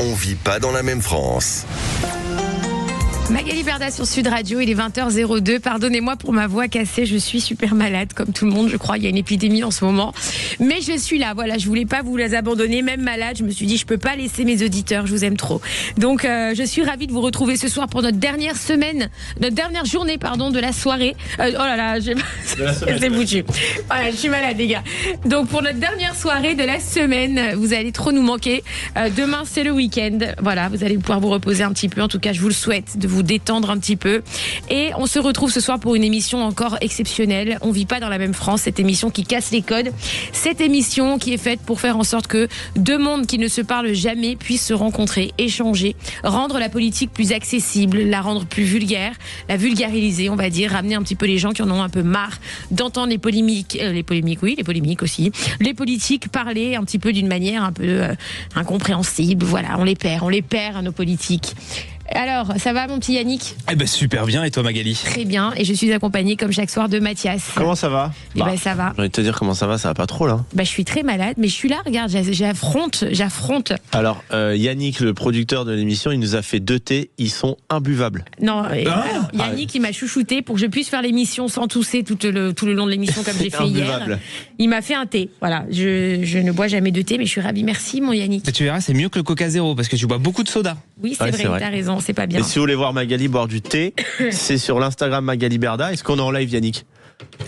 On vit pas dans la même France. Magali Berda sur Sud Radio, il est 20h02. Pardonnez-moi pour ma voix cassée, je suis super malade, comme tout le monde, je crois. Il y a une épidémie en ce moment. Mais je suis là, voilà, je voulais pas vous les abandonner, même malade. Je me suis dit, je peux pas laisser mes auditeurs, je vous aime trop. Donc, je suis ravie de vous retrouver ce soir pour notre dernière journée, de la soirée. Oh là là, c'est foutu. Voilà, je suis malade, les gars. Donc, pour notre dernière soirée de la semaine, vous allez trop nous manquer. Demain, c'est le week-end. Voilà, vous allez pouvoir vous reposer un petit peu. En tout cas, je vous le souhaite, de vous détendre un petit peu. Et on se retrouve ce soir pour une émission encore exceptionnelle. On vit pas dans la même France, cette émission qui casse les codes. Cette émission qui est faite pour faire en sorte que deux mondes qui ne se parlent jamais puissent se rencontrer, échanger, rendre la politique plus accessible, la rendre plus vulgaire, la vulgariser, on va dire, ramener un petit peu les gens qui en ont un peu marre d'entendre les polémiques aussi, les politiques parler un petit peu d'une manière un peu incompréhensible. Voilà, on les perd, nos politiques. Alors, ça va mon petit Yannick ? Eh ben super bien, et toi Magali ? Très bien, et je suis accompagnée comme chaque soir de Mathias. Comment ça va ? Eh ben ça va. J'ai envie de te dire comment ça va pas trop là. Je suis très malade, mais je suis là, regarde, j'affronte. Alors, Yannick, le producteur de l'émission, il nous a fait 2 thés, ils sont imbuvables. Non, alors, Yannick, il m'a chouchouté pour que je puisse faire l'émission sans tousser tout le long de l'émission comme j'ai fait hier. Il m'a fait un thé, voilà. Je ne bois jamais de thé, mais je suis ravie. Merci mon Yannick. Mais tu verras, c'est mieux que le Coca Zéro, parce que tu bois beaucoup de soda. Oui, c'est vrai, t'as raison, c'est pas bien. Et si vous voulez voir Magali boire du thé, c'est sur l'Instagram Magali Berda. Est-ce qu'on est en live, Yannick ?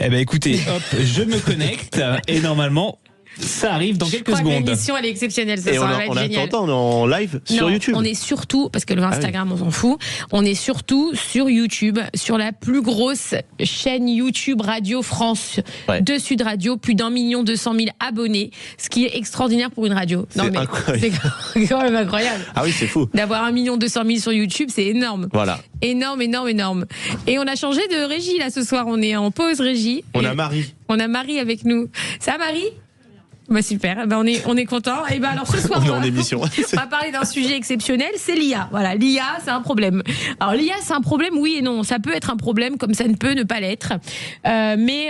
Eh ben écoutez, hop, je me connecte et normalement ça arrive dans quelques secondes. L'émission elle est exceptionnelle, ça et va être génial. On est en live sur YouTube. On est surtout, parce que le Instagram on s'en fout, on est surtout sur YouTube, sur la plus grosse chaîne YouTube Radio France de Sud Radio, plus d'1 200 000 abonnés, ce qui est extraordinaire pour une radio. C'est quand même incroyable. Ah oui, c'est fou. D'avoir 1 200 000 sur YouTube, c'est énorme. Voilà. Énorme. Et on a changé de régie là ce soir, on est en pause régie. On a Marie. On a Marie avec nous. Ça va Marie ? Super, on est content. Et alors ce soir, on est en émission. On va parler d'un sujet exceptionnel, c'est l'IA. Voilà, l'IA, c'est un problème. Alors l'IA, c'est un problème, oui et non. Ça peut être un problème, comme ça ne peut ne pas l'être. Mais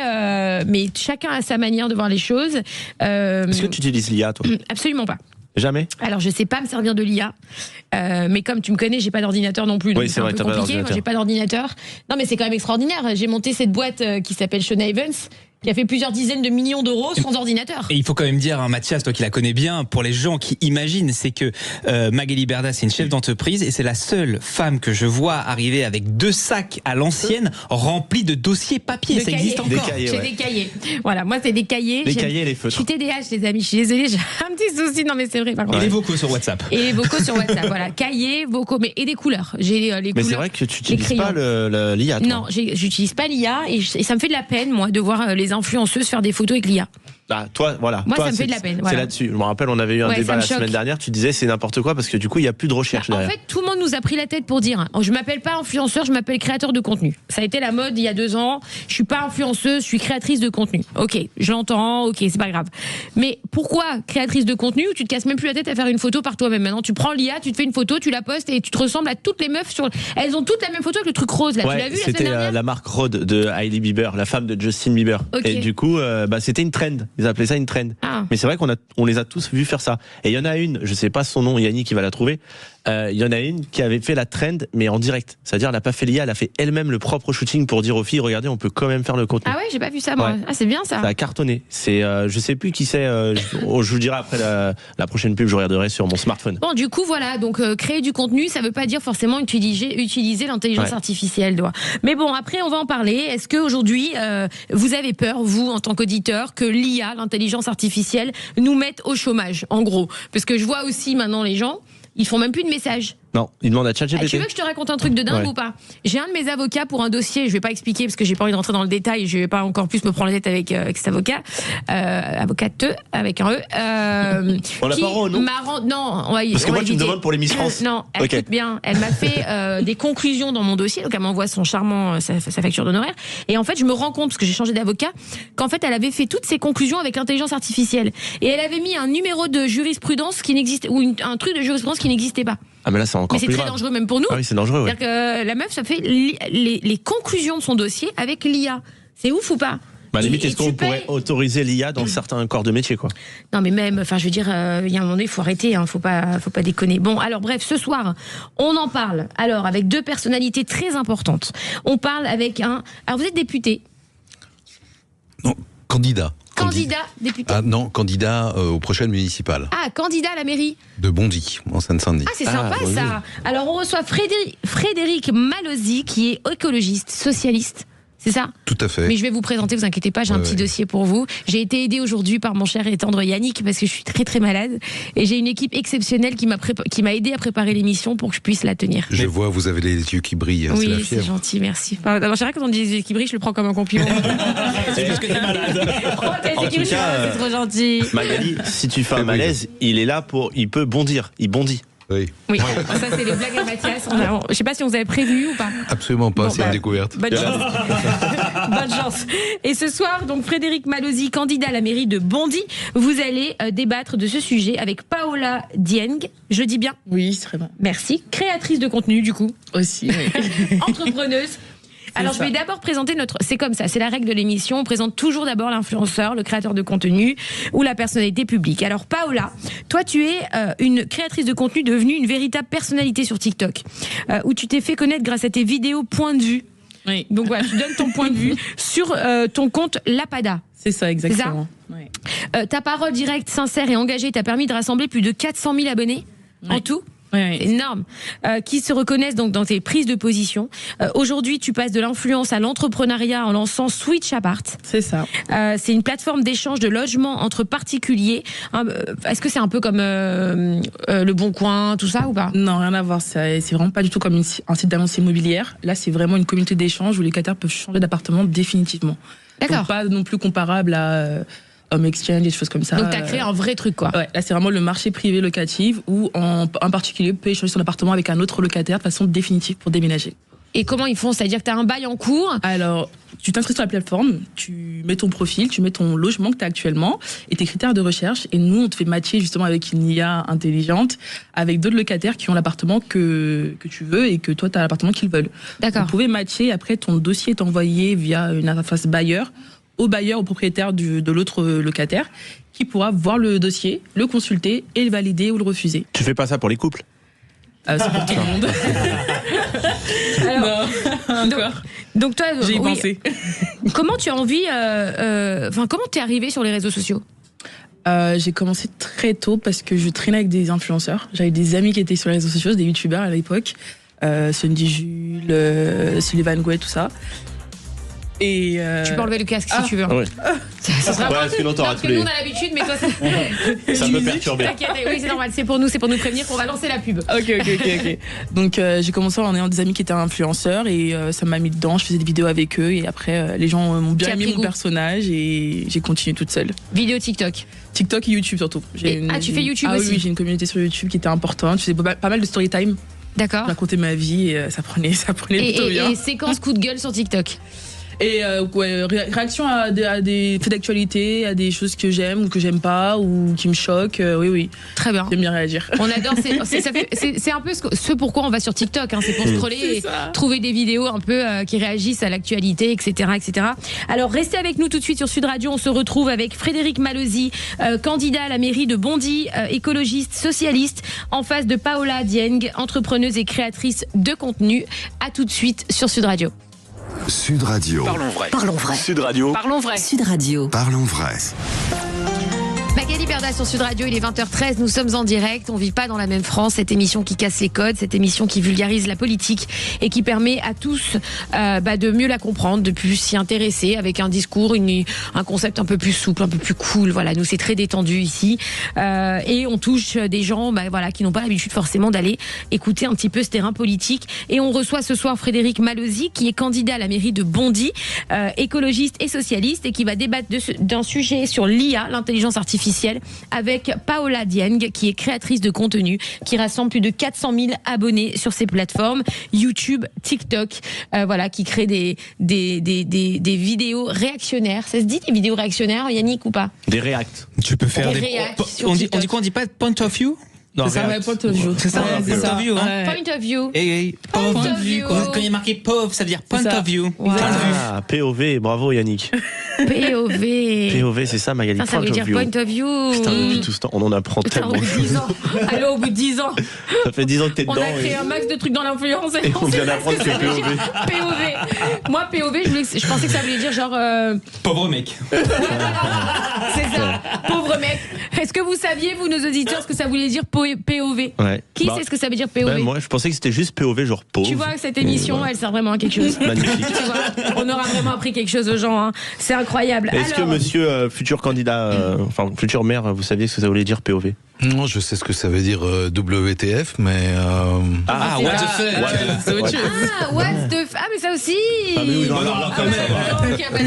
chacun a sa manière de voir les choses. Est-ce que tu utilises l'IA, toi ? Absolument pas. Jamais ? Alors je sais pas me servir de l'IA, mais comme tu me connais, j'ai pas d'ordinateur non plus, donc c'est un peu compliqué. Moi j'ai pas d'ordinateur. Non mais c'est quand même extraordinaire. J'ai monté cette boîte qui s'appelle Shona Evans, qui a fait plusieurs dizaines de millions d'euros sans ordinateur. Et il faut quand même dire, Mathias, toi qui la connais bien, pour les gens qui imaginent, c'est que Magali Berda, c'est une chef d'entreprise et c'est la seule femme que je vois arriver avec 2 sacs à l'ancienne remplis de dossiers papier. Ça existe encore. J'ai des cahiers. Voilà, moi c'est des cahiers. Des cahiers et les feutres. Je suis TDAH, les amis. Je suis désolée, j'ai un petit souci. Non mais c'est vrai. Et les vocaux sur WhatsApp. Voilà, cahiers, vocaux, et des couleurs. J'ai les couleurs. Mais c'est vrai que tu n'utilises pas l'IA, toi. Non, j'utilise pas l'IA et ça me fait de la peine, moi, de voir les influenceuses faire des photos avec l'IA. Ah, toi, voilà. Moi, toi, ça me fait de la peine. C'est voilà. là-dessus. Je me rappelle, on avait eu un débat la semaine dernière. Tu disais c'est n'importe quoi parce que du coup, il n'y a plus de recherche derrière. En fait, tout le monde nous a pris la tête pour dire je m'appelle pas influenceur, je m'appelle créateur de contenu. Ça a été la mode il y a 2 ans. Je suis pas influenceuse, je suis créatrice de contenu. Ok, je l'entends, ok, c'est pas grave. Mais pourquoi créatrice de contenu où tu te casses même plus la tête à faire une photo par toi-même ? Maintenant, tu prends l'IA, tu te fais une photo, tu la postes et tu te ressembles à toutes les meufs sur. Elles ont toutes la même photo avec le truc rose là. Tu l'as vu la semaine dernière ? C'était la marque Rode de Hailey Bieber, la femme de Justin Bieber. Okay. Et du coup, c'était une trend. Ils appelaient ça une trend. Ah. Mais c'est vrai on les a tous vus faire ça. Et il y en a une, je sais pas son nom, Yannick qui va la trouver. Il y en a une qui avait fait la trend, mais en direct. C'est-à-dire, elle n'a pas fait l'IA, elle a fait elle-même le propre shooting pour dire aux filles, regardez, on peut quand même faire le contenu. Ah ouais, j'ai pas vu ça moi. Ouais. Ah c'est bien ça. Ça a cartonné. C'est, je sais plus qui c'est. Je vous dirai après la prochaine pub, je regarderai sur mon smartphone. Bon, du coup, voilà. Donc, créer du contenu, ça veut pas dire forcément utiliser l'intelligence artificielle, doit. Mais bon, après, on va en parler. Est-ce qu'aujourd'hui, vous avez peur, vous, en tant qu'auditeur, que l'IA, l'intelligence artificielle, nous mette au chômage, en gros? Parce que je vois aussi maintenant les gens, ils font même plus de messages. Non, il demande à ChatGPT. Tu veux que je te raconte un truc de dingue ou pas? J'ai un de mes avocats pour un dossier, je vais pas expliquer parce que j'ai pas envie de rentrer dans le détail, je vais pas encore plus me prendre la tête avec cet avocat, avocate avec un E. On l'a pas rond, non? Non, parce que moi tu me demandes pour les Miss France. Non, écoute bien, elle m'a fait des conclusions dans mon dossier, donc elle m'envoie son charmant sa facture d'honoraires, et en fait je me rends compte parce que j'ai changé d'avocat qu'en fait elle avait fait toutes ses conclusions avec l'intelligence artificielle et elle avait mis un numéro de jurisprudence qui n'existe ou un truc de jurisprudence qui n'existait pas. Ah mais là c'est encore plus grave. Mais c'est très dangereux même pour nous. Ah oui, c'est dangereux. C'est-à-dire que la meuf, ça fait les conclusions de son dossier avec l'IA. C'est ouf ou pas? À la limite, Et est-ce qu'on tu pourrait payes- autoriser l'IA dans certains corps de métier, quoi? Non, mais même, enfin, je veux dire, il y a un moment donné, il faut arrêter, faut pas déconner. Bon, alors bref, ce soir, on en parle. Alors, avec deux personnalités très importantes. On parle avec un. Alors, vous êtes député. Non, candidat. Candidat, député. Ah non, candidat aux prochaines municipales Ah, candidat à la mairie. de Bondy, en Seine-Saint-Denis. Ah, c'est sympa bon, ça. Alors, on reçoit Frédéric Malozzi, qui est écologiste, socialiste. C'est ça? Tout à fait. Mais je vais vous présenter, vous inquiétez pas, j'ai un petit dossier pour vous. J'ai été aidée aujourd'hui par mon cher et tendre Yannick parce que je suis très très malade. Et j'ai une équipe exceptionnelle qui m'a aidé à préparer l'émission pour que je puisse la tenir. Je vois, vous avez les yeux qui brillent, c'est la Oui, c'est fièvre. gentil, merci. Enfin, d'abord, c'est vrai que quand on dit les yeux qui brillent, je le prends comme un compliment. C'est parce que t'es malade. Oh, t'as les En yeux qui tout brillent, cas, c'est trop gentil. Magali, si tu fais un Oui. malaise, il est là il peut bondir, il bondit. Oui, Oui, ça c'est les blagues à Mathias. Je sais pas si on vous avait prévenu ou pas. absolument pas, Bon, c'est bah, une découverte. Bonne chance. Bonne chance. Et ce soir, donc Frédéric Malozzi, candidat à la mairie de Bondy, vous allez débattre de ce sujet avec Paola Dieng. Je dis bien? Oui, c'est très bon. Merci. Créatrice de contenu, du coup. Aussi, oui. Entrepreneuse. Alors, je vais d'abord présenter notre. C'est comme ça, c'est la règle de l'émission. On présente toujours d'abord l'influenceur, le créateur de contenu ou la personnalité publique. Alors, Paola, toi, tu es une créatrice de contenu devenue une véritable personnalité sur TikTok, où tu t'es fait connaître grâce à tes vidéos point de vue. Oui, Donc voilà, tu donnes ton point de vue sur ton compte Lapada. c'est ça, exactement. Oui. Ta parole directe, sincère et engagée t'a permis de rassembler plus de 400 000 abonnés en Oui. tout. Oui, C'est oui. énorme. Qui se reconnaissent donc dans tes prises de position. Aujourd'hui, tu passes de l'influence à l'entrepreneuriat en lançant Switch Apart. C'est ça. C'est une plateforme d'échange de logements entre particuliers. Est-ce que c'est un peu comme Le Bon Coin, tout ça ou pas? Non, rien à voir. C'est vraiment pas du tout comme un site d'annonce immobilière. Là, c'est vraiment une communauté d'échange où les locataires peuvent changer d'appartement définitivement. D'accord. Donc, pas non plus comparable à Home Exchange, des choses comme ça. Donc, tu as créé un vrai truc, quoi. Ouais, là, c'est vraiment le marché privé locatif où un particulier peut échanger son appartement avec un autre locataire de façon définitive pour déménager. Et comment ils font? C'est-à-dire que tu as un bail en cours. Alors, tu t'inscris sur la plateforme, tu mets ton profil, tu mets ton logement que tu as actuellement et tes critères de recherche. Et nous, on te fait matcher justement avec une IA intelligente, avec d'autres locataires qui ont l'appartement que tu veux et que toi, tu as l'appartement qu'ils veulent. D'accord. Vous pouvez matcher. Après, ton dossier est envoyé via une interface bailleur, au propriétaire de l'autre locataire, qui pourra voir le dossier, le consulter et le valider ou le refuser. Tu fais pas ça pour les couples? C'est pour tout le monde. Alors, Non, encore. donc toi, J'ai y oui. pensé. Comment tu as envie. Enfin, comment t'es arrivé sur les réseaux sociaux? J'ai commencé très tôt parce que je traînais avec des influenceurs. J'avais des amis qui étaient sur les réseaux sociaux, des youtubeurs à l'époque. Sandy Jules, Sullivan Gouet, tout ça. Et Tu peux enlever le casque si tu veux. Ouais. Ça sera Ouais, pas sinon t'auras parce que tous les- nous on a l'habitude, mais toi Ça peut perturber. T'inquiète, oui c'est normal, c'est pour nous prévenir qu'on va lancer la pub. Ok. Donc j'ai commencé en ayant des amis qui étaient influenceurs et ça m'a mis dedans. Je faisais des vidéos avec eux et après les gens m'ont Tu as bien aimé pris mon goût. personnage et j'ai continué toute seule. Vidéo TikTok. TikTok et YouTube surtout. Tu fais YouTube Ah aussi? Oui, j'ai une communauté sur YouTube qui était importante. Je faisais pas mal de story time. D'accord. Je racontais ma vie et ça prenait plutôt bien. Et séquence coup de gueule sur TikTok. Et réaction à des faits d'actualité, à des choses que j'aime ou que j'aime pas ou qui me choquent. Oui, Très bien. j'aime bien réagir. On adore, c'est un peu ce pourquoi on va sur TikTok, hein, c'est pour scroller C'est et ça. trouver des vidéos un peu qui réagissent à l'actualité, etc., etc. Alors restez avec nous tout de suite sur Sud Radio, on se retrouve avec Frédéric Malozzi, candidat à la mairie de Bondy, écologiste, socialiste, en face de Paola Dieng, entrepreneuse et créatrice de contenu. À tout de suite sur Sud Radio. Sud Radio. Parlons vrai. Parlons vrai. Sud Radio. Parlons vrai. Sud Radio. Parlons vrai. Magali Berda sur Sud Radio, il est 20h13, nous sommes en direct, on vit pas dans la même France, cette émission qui casse les codes, cette émission qui vulgarise la politique et qui permet à tous de mieux la comprendre, de plus s'y intéresser avec un discours, un concept un peu plus souple, un peu plus cool. Voilà, nous c'est très détendu ici et on touche des gens qui n'ont pas l'habitude forcément d'aller écouter un petit peu ce terrain politique. Et on reçoit ce soir Frédéric Malozzi qui est candidat à la mairie de Bondy, écologiste et socialiste et qui va débattre d'un sujet sur l'IA, l'intelligence artificielle, avec Paola Dieng, qui est créatrice de contenu, qui rassemble plus de 400 000 abonnés sur ses plateformes YouTube, TikTok, qui crée des vidéos réactionnaires. Ça se dit des vidéos réactionnaires, Yannick, ou pas? Des réacts. Tu peux faire Des des. réacts sur On dit TikTok. quoi? On dit pas point of view? Non, C'est ça, réact. ouais, point of view. C'est ça, Ouais, point of view, hein. Ouais. Point of view. Point of view. Quand il y a marqué POV, ça veut dire point C'est ça. of view. Wow. Point de vue. Ah, POV, bravo Yannick. POV. POV, c'est ça, Magali. Ça veut dire point of view. Putain, depuis tout ce temps, on en apprend Putain, tellement. au bout de 10 ans. Allô, au bout de 10 ans. Ça fait 10 ans que t'es On dedans. a créé un max de trucs dans l'influence. Et on sait vient pas d'apprendre ce que ça veut dire. POV. Moi, POV, je pensais que ça voulait dire genre. Pauvre mec. C'est ça. Pauvre mec. Est-ce que vous saviez, vous, nos auditeurs, ce que ça voulait dire POV? Ouais. Qui Bah, sait ce que ça veut dire POV? ben, moi, je pensais que c'était juste POV, genre pauvre. Tu vois que cette émission, elle sert vraiment à quelque chose. Magnifique. Tu vois, on aura vraiment appris quelque chose aux gens. Hein. C'est incroyable. Est-ce que Alors, monsieur futur candidat, enfin futur maire, vous saviez ce que ça voulait dire POV? Non, je sais ce que ça veut dire WTF, mais Ah, what the fuck. C'est autre chose. Ah, what's the ah, mais ça aussi. Ah, mais oui, non, non, Ah, quand bah, même. dis donc, bah,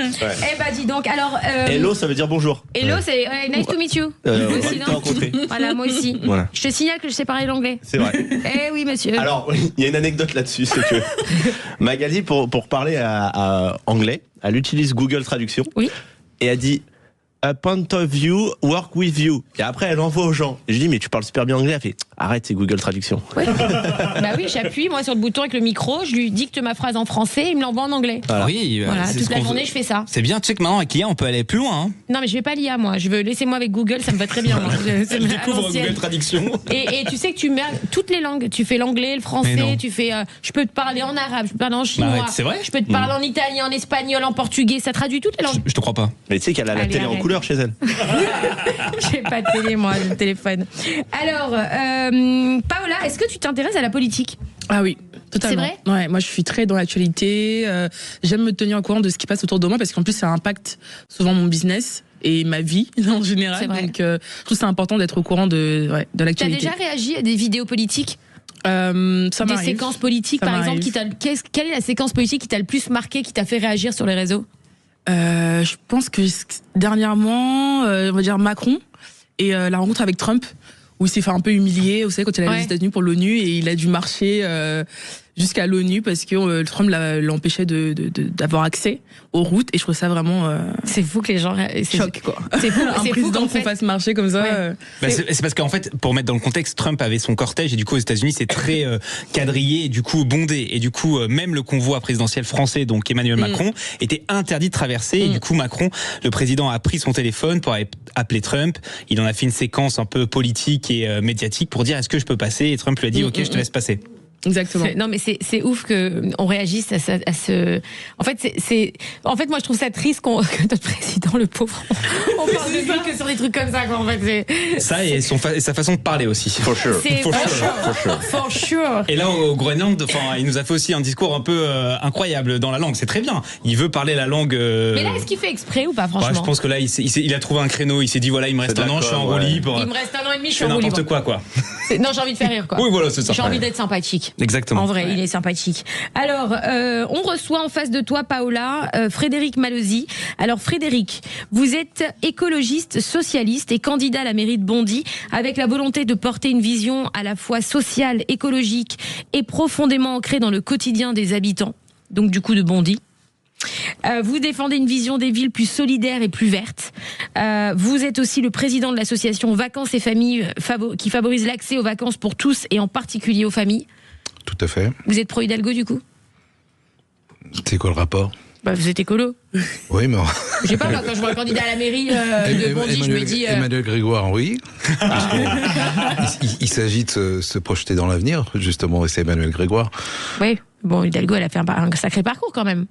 dis donc. Eh bah dis donc. Alors. Hello, ça veut dire bonjour. Hello, c'est nice to meet you. Moi aussi, Ravi de te non rencontrer. Voilà, moi aussi. Voilà. Je te signale que je sais parler l'anglais. C'est vrai. Eh oui, monsieur. Alors, il y a une anecdote là-dessus, c'est que Magali, pour parler à anglais, elle utilise Google Traduction. Oui. Et elle dit a point of view, work with you. Et après, elle envoie aux gens. Et je dis, mais tu parles super bien anglais. Elle fait, arrête, c'est Google Traduction. Ouais. Bah oui, j'appuie moi sur le bouton avec le micro, je lui dicte ma phrase en français, il me l'envoie en anglais. Voilà. Oui, Voilà, c'est toute ce la qu'on journée, veut. je fais ça. C'est bien, tu sais que maintenant avec l'IA on peut aller plus loin. Hein. Non, mais je vais pas l'IA, moi. Je veux laisser moi avec Google, ça me va très bien. Moi. C'est Elle à découvre l'ancienne. Google Traduction. Et tu sais que tu mets toutes les langues. Tu fais l'anglais, le Mais français, non. tu fais. Je peux te parler en arabe, je peux te parler en chinois. arrête, c'est vrai Je peux te parler en italien, en espagnol, en portugais. Ça traduit toutes les langues. Je te crois pas. Mais tu sais qu'elle a la Allez, télé en arrête. couleur chez elle. J'ai pas de télé, moi, j'ai le téléphone. Alors, Paola, est-ce que tu t'intéresses à la politique? Ah oui, totalement. C'est vrai Ouais, moi je suis très dans l'actualité. J'aime me tenir au courant de ce qui passe autour de moi parce qu'en plus ça impacte souvent mon business et ma vie en général. C'est vrai. Donc je trouve c'est important d'être au courant de T'as l'actualité. déjà réagi à des vidéos politiques? Ça Des m'arrive. séquences politiques, Ça par exemple, m'arrive. quelle est la séquence politique qui t'a le plus marqué, qui t'a fait réagir sur les réseaux? Je pense que dernièrement, on va dire Macron et la rencontre avec Trump, où il s'est fait un peu humilier, vous savez, quand il allait Ouais. aux États-Unis pour l'ONU et il a dû marcher jusqu'à l'ONU parce que Trump l'empêchait d'avoir accès aux routes et je trouve ça vraiment C'est fou que les gens. choc, quoi. C'est fou, Un c'est fou président qu'en qu'on fait. fasse marcher comme ça. Ouais. Bah, c'est parce qu'en fait, pour mettre dans le contexte, Trump avait son cortège et du coup aux États-Unis c'est très quadrillé et du coup bondé et du coup même le convoi présidentiel français, donc Emmanuel Macron, était interdit de traverser et du coup Macron, le président, a pris son téléphone pour appeler Trump. Il en a fait une séquence un peu politique et médiatique pour dire est-ce que je peux passer, et Trump lui a dit ok, je te laisse passer. Exactement. Non, mais c'est ouf que on réagisse à ce. En fait, moi je trouve ça triste que notre président, le pauvre, on parle de lui que sur des trucs comme ça. Quoi, en fait, Ça et sa façon de parler aussi. For sure. c'est For for sure. Et là, au Groenland, enfin, il nous a fait aussi un discours un peu incroyable dans la langue. C'est très bien. Il veut parler la langue. Mais là, est-ce qu'il fait exprès ou pas, franchement? Ouais, je pense que là, il a trouvé un créneau. Il s'est dit voilà, il me reste C'est un an, je suis en d'accord, roue ouais. libre. Il me reste 1 an et demi, je Je suis fais en roue n'importe libre. quoi. Non, j'ai envie de faire rire, quoi. Oui, voilà, c'est ça. J'ai envie d'être sympathique. Exactement. En vrai, il est sympathique. Alors, on reçoit en face de toi, Paola, Frédéric Malozzi. Alors, Frédéric, vous êtes écologiste, socialiste et candidat à la mairie de Bondy, avec la volonté de porter une vision à la fois sociale, écologique et profondément ancrée dans le quotidien des habitants, donc du coup de Bondy. Vous défendez une vision des villes plus solidaires et plus vertes. Vous êtes aussi le président de l'association Vacances et Familles qui favorise l'accès aux vacances pour tous et en particulier aux familles. tout à fait. Vous êtes pro Hidalgo du coup? C'est quoi le rapport? Bah, vous êtes écolo. Oui, mais Je sais pas, moi, quand je vois un candidat à la mairie de Bondy, je me dis. Emmanuel Grégoire, oui. Il s'agit de se projeter dans l'avenir, justement, et c'est Emmanuel Grégoire. Oui, bon, Hidalgo, elle a fait un sacré parcours quand même.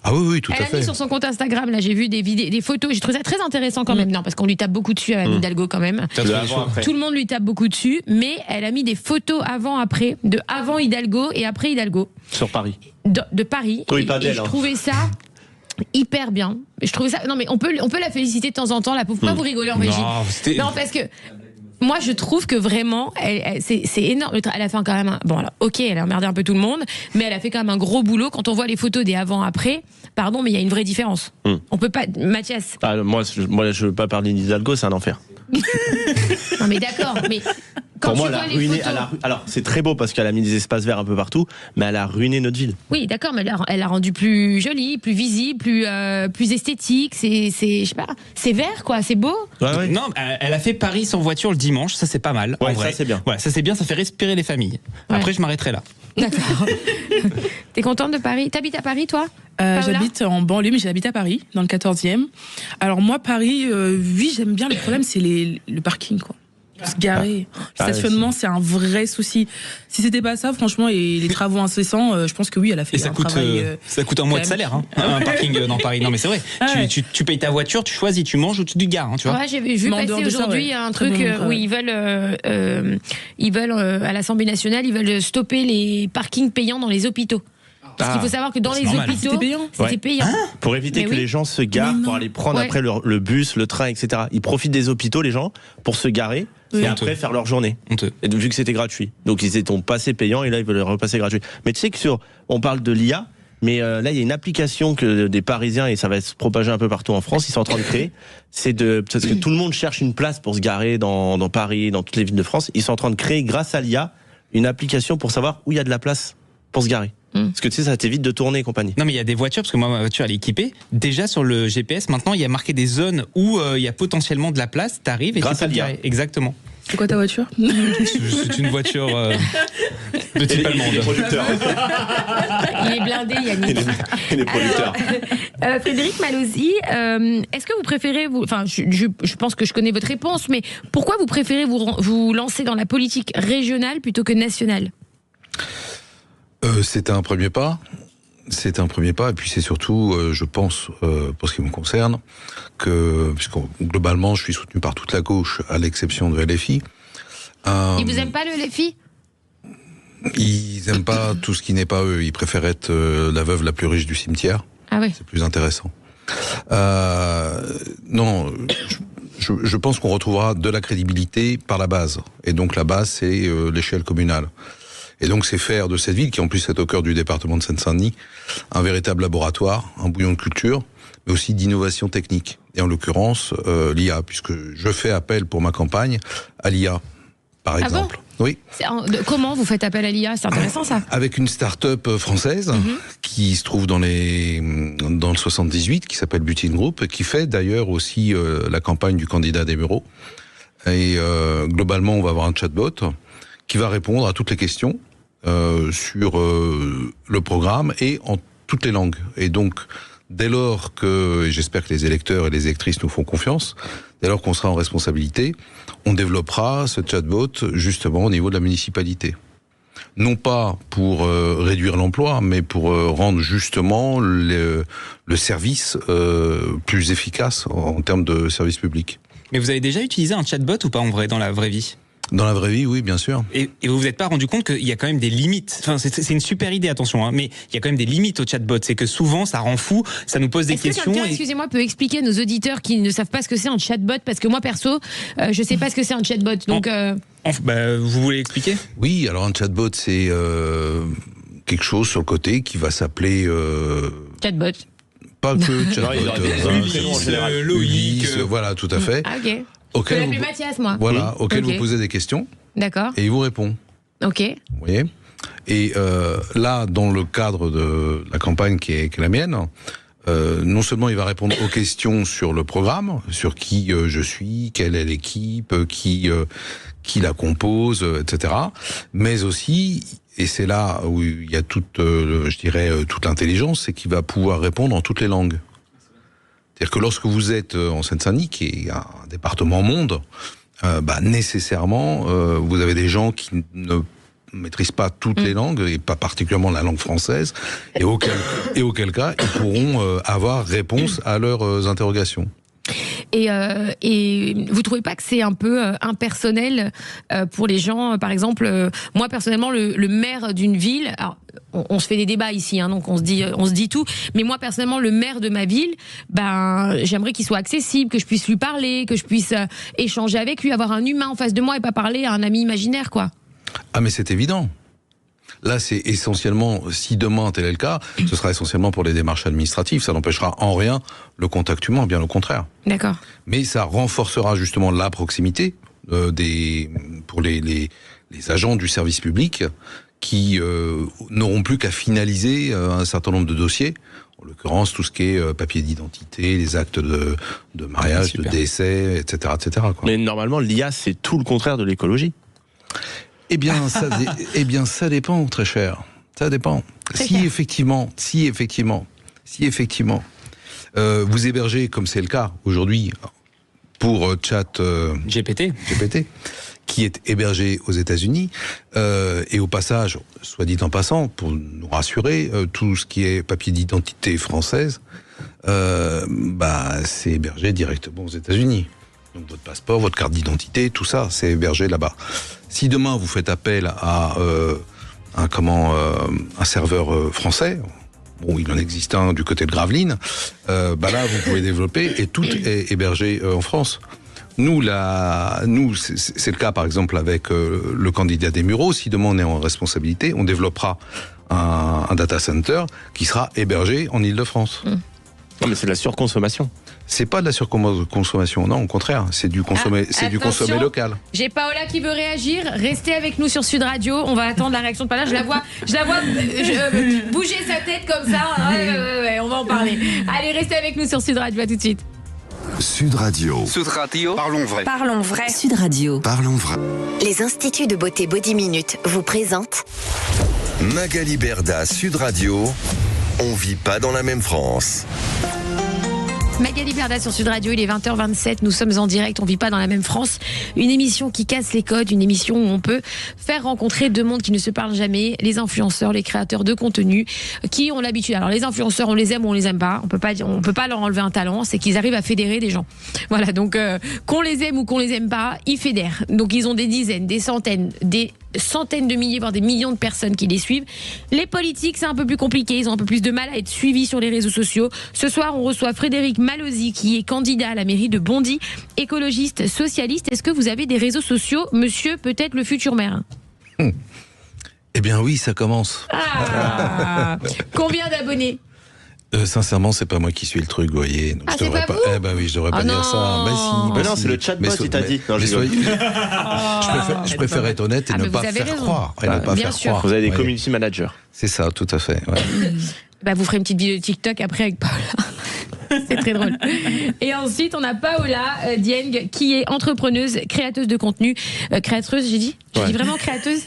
Ah oui, oui, tout Elle à a mis fait. sur son compte Instagram, là, j'ai vu des vidéos, des photos. J'ai trouvé ça très intéressant quand même. Non, parce qu'on lui tape beaucoup dessus à Hidalgo quand même. Le avant, après. Tout le monde lui tape beaucoup dessus, mais elle a mis des photos avant-après, de avant Hidalgo et après Hidalgo, Sur Paris. de Paris. Oui, Et- pas et d'elle, je hein. trouvais ça hyper bien. Je trouvais ça. Non, mais on peut la féliciter de temps en temps. La pauvre, pas vous rigoler en régie. Non, c'était. Non, parce que moi, je trouve que vraiment, c'est énorme. Elle a fait quand même bon, alors, ok, elle a emmerdé un peu tout le monde, mais elle a fait quand même un gros boulot. Quand on voit les photos des avant-après, pardon, mais il y a une vraie différence. On peut pas. Mathias, Ah, moi, je veux pas parler d'Hidalgo, c'est un enfer. non, mais d'accord, mais Quand Pour moi, tu elle a vois les ruiné. photos- Alors, c'est très beau parce qu'elle a mis des espaces verts un peu partout, mais elle a ruiné notre ville. Oui, d'accord, mais elle l'a rendu plus joli, plus visible, plus esthétique. Je sais pas, c'est vert, quoi, c'est beau. Ouais. Non, elle a fait Paris sans voiture le dimanche, ça c'est pas mal. Ouais, en vrai. ça, c'est bien. Voilà, ça c'est bien, ça fait respirer les familles. Ouais. Après, je m'arrêterai là. D'accord. T'es contente de Paris? T'habites à Paris, toi? Paola? J'habite en banlieue, mais j'habite à Paris, dans le 14e. Alors moi, Paris, oui, j'aime bien. Le problème, c'est le parking, quoi. Se garer. Le stationnement, c'est un vrai souci. Si c'était pas ça, franchement, et les travaux incessants, je pense que oui, elle a fait Et ça un coûte, travail. ça coûte un mois de quand salaire, hein, un parking dans Paris. Non, mais c'est vrai. Ah ouais. Tu payes ta voiture, tu choisis, tu manges ou tu te gares, hein, tu vois. Ouais, j'ai vu Mais en dehors passer de ça, aujourd'hui ouais. un Très truc bon où travail. ils veulent à l'Assemblée nationale, ils veulent stopper les parkings payants dans les hôpitaux. Parce qu'il faut savoir que dans c'est les normal. hôpitaux, C'était payant c'était Ouais. payant. Pour éviter Mais que oui. les gens se garent Mais non. pour aller prendre Ouais. après le bus, le train, etc. Ils profitent des hôpitaux, les gens, pour se garer Oui. et après faire leur journée. Honteux. Et vu que c'était gratuit. Donc ils étaient passés payants et là ils veulent repasser gratuit. Mais tu sais que on parle de l'IA, mais là il y a une application que des Parisiens, et ça va se propager un peu partout en France, ils sont en train de créer. Parce que tout le monde cherche une place pour se garer dans Paris, dans toutes les villes de France. Ils sont en train de créer, grâce à l'IA, une application pour savoir où il y a de la place pour se garer. Parce que tu sais, ça t'évite de tourner et compagnie. Non, mais il y a des voitures, parce que moi, ma voiture, elle est équipée. Déjà, sur le GPS, maintenant, il y a marqué des zones où il y a potentiellement de la place. T'arrives et Grâce tu peux à te l'IA. garer. Exactement. C'est quoi ta voiture? C'est une voiture de type allemande. Il est blindé, Yannick. Et les producteurs. Frédéric Malozzi, est-ce que vous préférez, enfin, je pense que je connais votre réponse, mais pourquoi vous préférez vous lancer dans la politique régionale plutôt que nationale? C'était un premier pas. C'est un premier pas, et puis c'est surtout, je pense, pour ce qui me concerne, que, puisque globalement, je suis soutenu par toute la gauche, à l'exception de LFI. Ils vous aiment pas le LFI? Ils aiment pas tout ce qui n'est pas eux. Ils préfèrent être la veuve la plus riche du cimetière. Ah oui. C'est plus intéressant. Non, je pense qu'on retrouvera de la crédibilité par la base. Et donc la base, c'est l'échelle communale. Et donc c'est faire de cette ville, qui en plus est au cœur du département de Seine-Saint-Denis, un véritable laboratoire, un bouillon de culture, mais aussi d'innovation technique. Et en l'occurrence, l'IA, puisque je fais appel pour ma campagne à l'IA, par exemple. Oui. Comment vous faites appel à l'IA? C'est intéressant, ça. Avec une start-up française qui se trouve dans le 78, qui s'appelle Butine Group, qui fait d'ailleurs aussi la campagne du candidat des Mureaux. Et globalement, on va avoir un chatbot qui va répondre à toutes les questions sur le programme et en toutes les langues. Et donc, dès lors que, et j'espère que les électeurs et les électrices nous font confiance, dès lors qu'on sera en responsabilité, on développera ce chatbot justement au niveau de la municipalité. Non pas pour réduire l'emploi, mais pour rendre justement le service plus efficace en termes de service public. Mais vous avez déjà utilisé un chatbot ou pas en vrai, dans la vraie vie? Dans la vraie vie, oui, bien sûr. Et vous vous êtes pas rendu compte qu'il y a quand même des limites. Enfin, c'est une super idée, attention, hein, mais il y a quand même des limites au chatbot. C'est que souvent, ça rend fou, ça nous pose des Est-ce que questions. quelqu'un, excusez-moi, peut expliquer à nos auditeurs qui ne savent pas ce que c'est un chatbot? Parce que moi, perso, je sais pas ce que c'est un chatbot. Donc, vous voulez expliquer? Oui, alors un chatbot, c'est quelque chose sur le côté qui va s'appeler... chatbot. Pas que chatbot. il y aura des Ulysse, Loïc. Ulysse, voilà, tout à fait. Ah, ok. Je peux Auquel l'appeler vous, Mathias, moi. voilà, auquel Ok. vous posez des questions D'accord. et il vous répond. Ok. Vous voyez? Et là, dans le cadre de la campagne qui est la mienne, non seulement il va répondre aux questions sur le programme, sur qui je suis, quelle est l'équipe, qui la compose, etc. Mais aussi, et c'est là où il y a toute, je dirais, toute l'intelligence, c'est qu'il va pouvoir répondre en toutes les langues. C'est-à-dire que lorsque vous êtes en Seine-Saint-Denis, qui est un département monde, nécessairement, vous avez des gens qui ne maîtrisent pas toutes les langues, et pas particulièrement la langue française, et auquel cas, ils pourront avoir réponse à leurs interrogations. Et vous trouvez pas que c'est un peu impersonnel pour les gens? Par exemple, moi personnellement, le maire d'une ville, alors, on se fait des débats ici, hein, donc on se dit tout, mais moi personnellement, le maire de ma ville, j'aimerais qu'il soit accessible, que je puisse lui parler, que je puisse échanger avec lui, avoir un humain en face de moi et pas parler à un ami imaginaire, quoi. Ah, mais c'est évident. Là, c'est essentiellement, si demain tel est le cas, ce sera essentiellement pour les démarches administratives. Ça n'empêchera en rien le contact humain, bien au contraire. D'accord. Mais ça renforcera justement la proximité, pour les agents du service public qui n'auront plus qu'à finaliser un certain nombre de dossiers. En l'occurrence, tout ce qui est papier d'identité, les actes de mariage, de décès, etc., etc. quoi. Mais normalement, l'IA, c'est tout le contraire de l'écologie. Eh bien, ça dépend, très cher. Ça dépend. Si effectivement, vous hébergez, comme c'est le cas aujourd'hui, pour Chat GPT, qui est hébergé aux États-Unis, et au passage, soit dit en passant, pour nous rassurer, tout ce qui est papier d'identité française, c'est hébergé directement aux États-Unis. Donc votre passeport, votre carte d'identité, tout ça, c'est hébergé là-bas. Si demain vous faites appel à un serveur français, bon, il en existe un du côté de Gravelines, là vous pouvez développer et tout est hébergé en France. Nous, c'est le cas par exemple avec le candidat des Mureaux. Si demain on est en responsabilité, on développera un data center qui sera hébergé en Île-de-France. Non, mais c'est de la surconsommation. C'est pas de la surconsommation, non, au contraire, c'est du consommer local. J'ai Paola qui veut réagir. Restez avec nous sur Sud Radio. On va attendre la réaction de Paola. Je la vois bouger sa tête comme ça. On va en parler. Allez, restez avec nous sur Sud Radio. À tout de suite. Sud Radio. Sud Radio. Parlons vrai. Parlons vrai. Sud Radio. Parlons vrai. Les instituts de beauté Body Minute vous présentent Magali Berda, Sud Radio. On vit pas dans la même France. Magali Berda sur Sud Radio, il est 20h27, nous sommes en direct, on vit pas dans la même France. Une émission qui casse les codes, une émission où on peut faire rencontrer deux mondes qui ne se parlent jamais, les influenceurs, les créateurs de contenu, qui ont l'habitude. Alors les influenceurs, on les aime ou on les aime pas, on peut pas leur enlever un talent, c'est qu'ils arrivent à fédérer des gens. Voilà, donc qu'on les aime ou qu'on les aime pas, ils fédèrent. Donc ils ont des dizaines, des centaines de milliers, voire des millions de personnes qui les suivent. Les politiques, c'est un peu plus compliqué, ils ont un peu plus de mal à être suivis sur les réseaux sociaux. Ce soir, on reçoit Frédéric Malauzy, qui est candidat à la mairie de Bondy, écologiste, socialiste. Est-ce que vous avez des réseaux sociaux, monsieur, peut-être le futur maire? Eh bien oui, ça commence. Combien d'abonnés? Sincèrement, c'est pas moi qui suis le truc, vous voyez. Donc c'est pas vous? Je devrais pas dire ça. Mais non, c'est le chatbot, il t'a dit. Non, je préfère être honnête et ne pas faire croire. Vous avez des community managers. C'est ça, tout à fait. Ouais. Vous ferez une petite vidéo de TikTok après avec Paola. C'est très drôle. Et ensuite, on a Paola Dieng, qui est entrepreneuse, créateuse de contenu. Créatrice, j'ai dit? J'ai dit vraiment créateuse?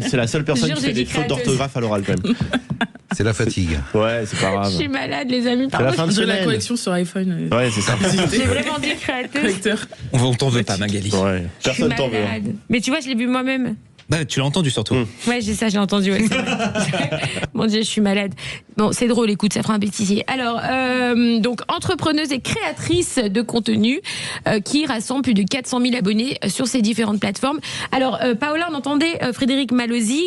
C'est la seule personne qui fait des fautes d'orthographe à l'oral, quand même. C'est la fatigue. Ouais, c'est pas grave. Je suis malade, les amis. C'est la fin de Je dirais semaine. la collection sur iPhone. Ouais, c'est ça. J'ai vraiment dit créateuse. on t'en veut pas, Magali. Ouais. Je suis Personne t'en veut. malade. Mais tu vois, je l'ai vu moi-même. Tu l'as entendu surtout. Ouais, j'ai entendu. Ouais, c'est vrai. Mon Dieu, je suis malade. Bon, c'est drôle, écoute, ça fera un bêtisier. Alors, donc, entrepreneuse et créatrice de contenu qui rassemble plus de 400 000 abonnés sur ces différentes plateformes. Alors, Paola, on entendait Frédéric Malauzy,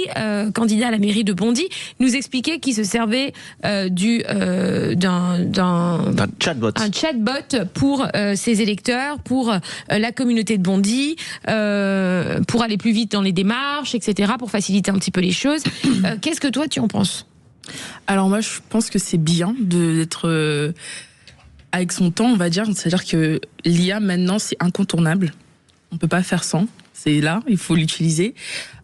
candidat à la mairie de Bondy, nous expliquer qu'il se servait d'un chatbot. Un chatbot pour ses électeurs, pour la communauté de Bondy, pour aller plus vite dans les démarches, etc., pour faciliter un petit peu les choses. Qu'est-ce que toi, tu en penses? Alors moi, je pense que c'est bien d'être avec son temps, on va dire. C'est-à-dire que l'IA, maintenant, c'est incontournable. On peut pas faire sans. C'est là, il faut l'utiliser.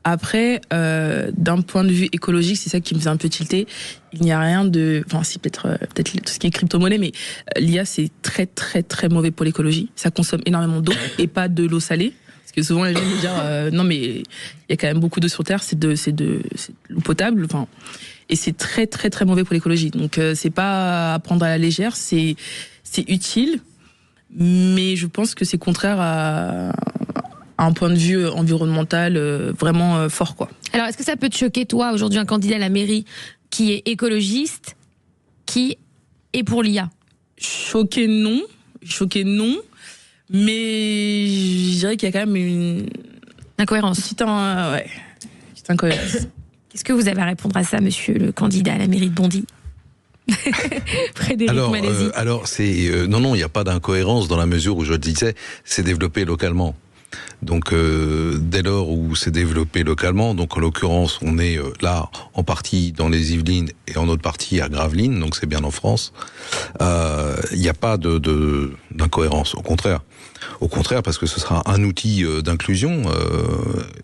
Après, d'un point de vue écologique, c'est ça qui me faisait un peu tilter. Il n'y a rien de... Enfin, si, peut-être tout ce qui est crypto-monnaie, mais l'IA, c'est très, très, très mauvais pour l'écologie. Ça consomme énormément d'eau et pas de l'eau salée. Parce que souvent, les gens me disent, non, mais il y a quand même beaucoup d'eau sur Terre, c'est de l'eau potable. Enfin, et c'est très, très, très mauvais pour l'écologie. Donc, c'est pas à prendre à la légère, c'est utile, mais je pense que c'est contraire à un point de vue environnemental vraiment fort, quoi. Alors, est-ce que ça peut te choquer, toi, aujourd'hui, un candidat à la mairie qui est écologiste, qui est pour l'IA? Choqué, non. Mais je dirais qu'il y a quand même une incohérence. Petite incohérence. Qu'est-ce que vous avez à répondre à ça, monsieur le candidat à la mairie de Bondy? Frédéric Malauzy. Alors, non, il n'y a pas d'incohérence dans la mesure où je le disais, c'est développé localement. Donc dès lors où c'est développé localement, donc en l'occurrence on est là en partie dans les Yvelines et en autre partie à Gravelines, donc c'est bien en France, il n'y a pas d'incohérence, au contraire, parce que ce sera un outil d'inclusion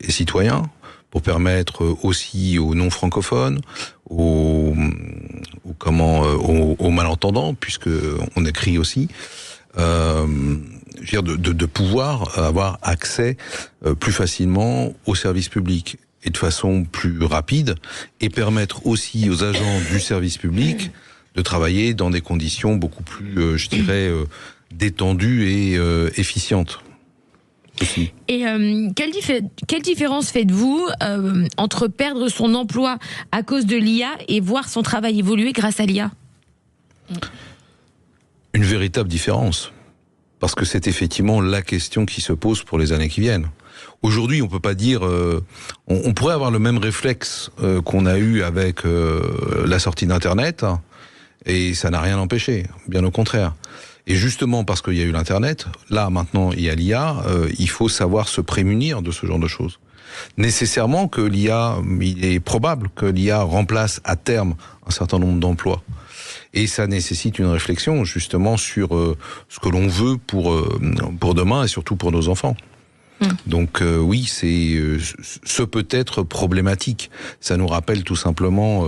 et citoyen pour permettre aussi aux non francophones, aux malentendants, puisque on écrit aussi. De pouvoir avoir accès plus facilement aux services publics et de façon plus rapide, et permettre aussi aux agents du service public de travailler dans des conditions beaucoup plus, détendues et efficientes. Aussi. Et quelle différence faites-vous entre perdre son emploi à cause de l'IA et voir son travail évoluer grâce à l'IA ? Une véritable différence. Parce que c'est effectivement la question qui se pose pour les années qui viennent. Aujourd'hui, on peut pas dire... on pourrait avoir le même réflexe qu'on a eu avec la sortie d'Internet, et ça n'a rien empêché, bien au contraire. Et justement, parce qu'il y a eu l'Internet, là, maintenant, il y a l'IA, il faut savoir se prémunir de ce genre de choses. Nécessairement que l'IA, il est probable que l'IA remplace à terme un certain nombre d'emplois. Et ça nécessite une réflexion justement sur ce que l'on veut pour demain et surtout pour nos enfants. Donc oui, ce peut être problématique. Ça nous rappelle tout simplement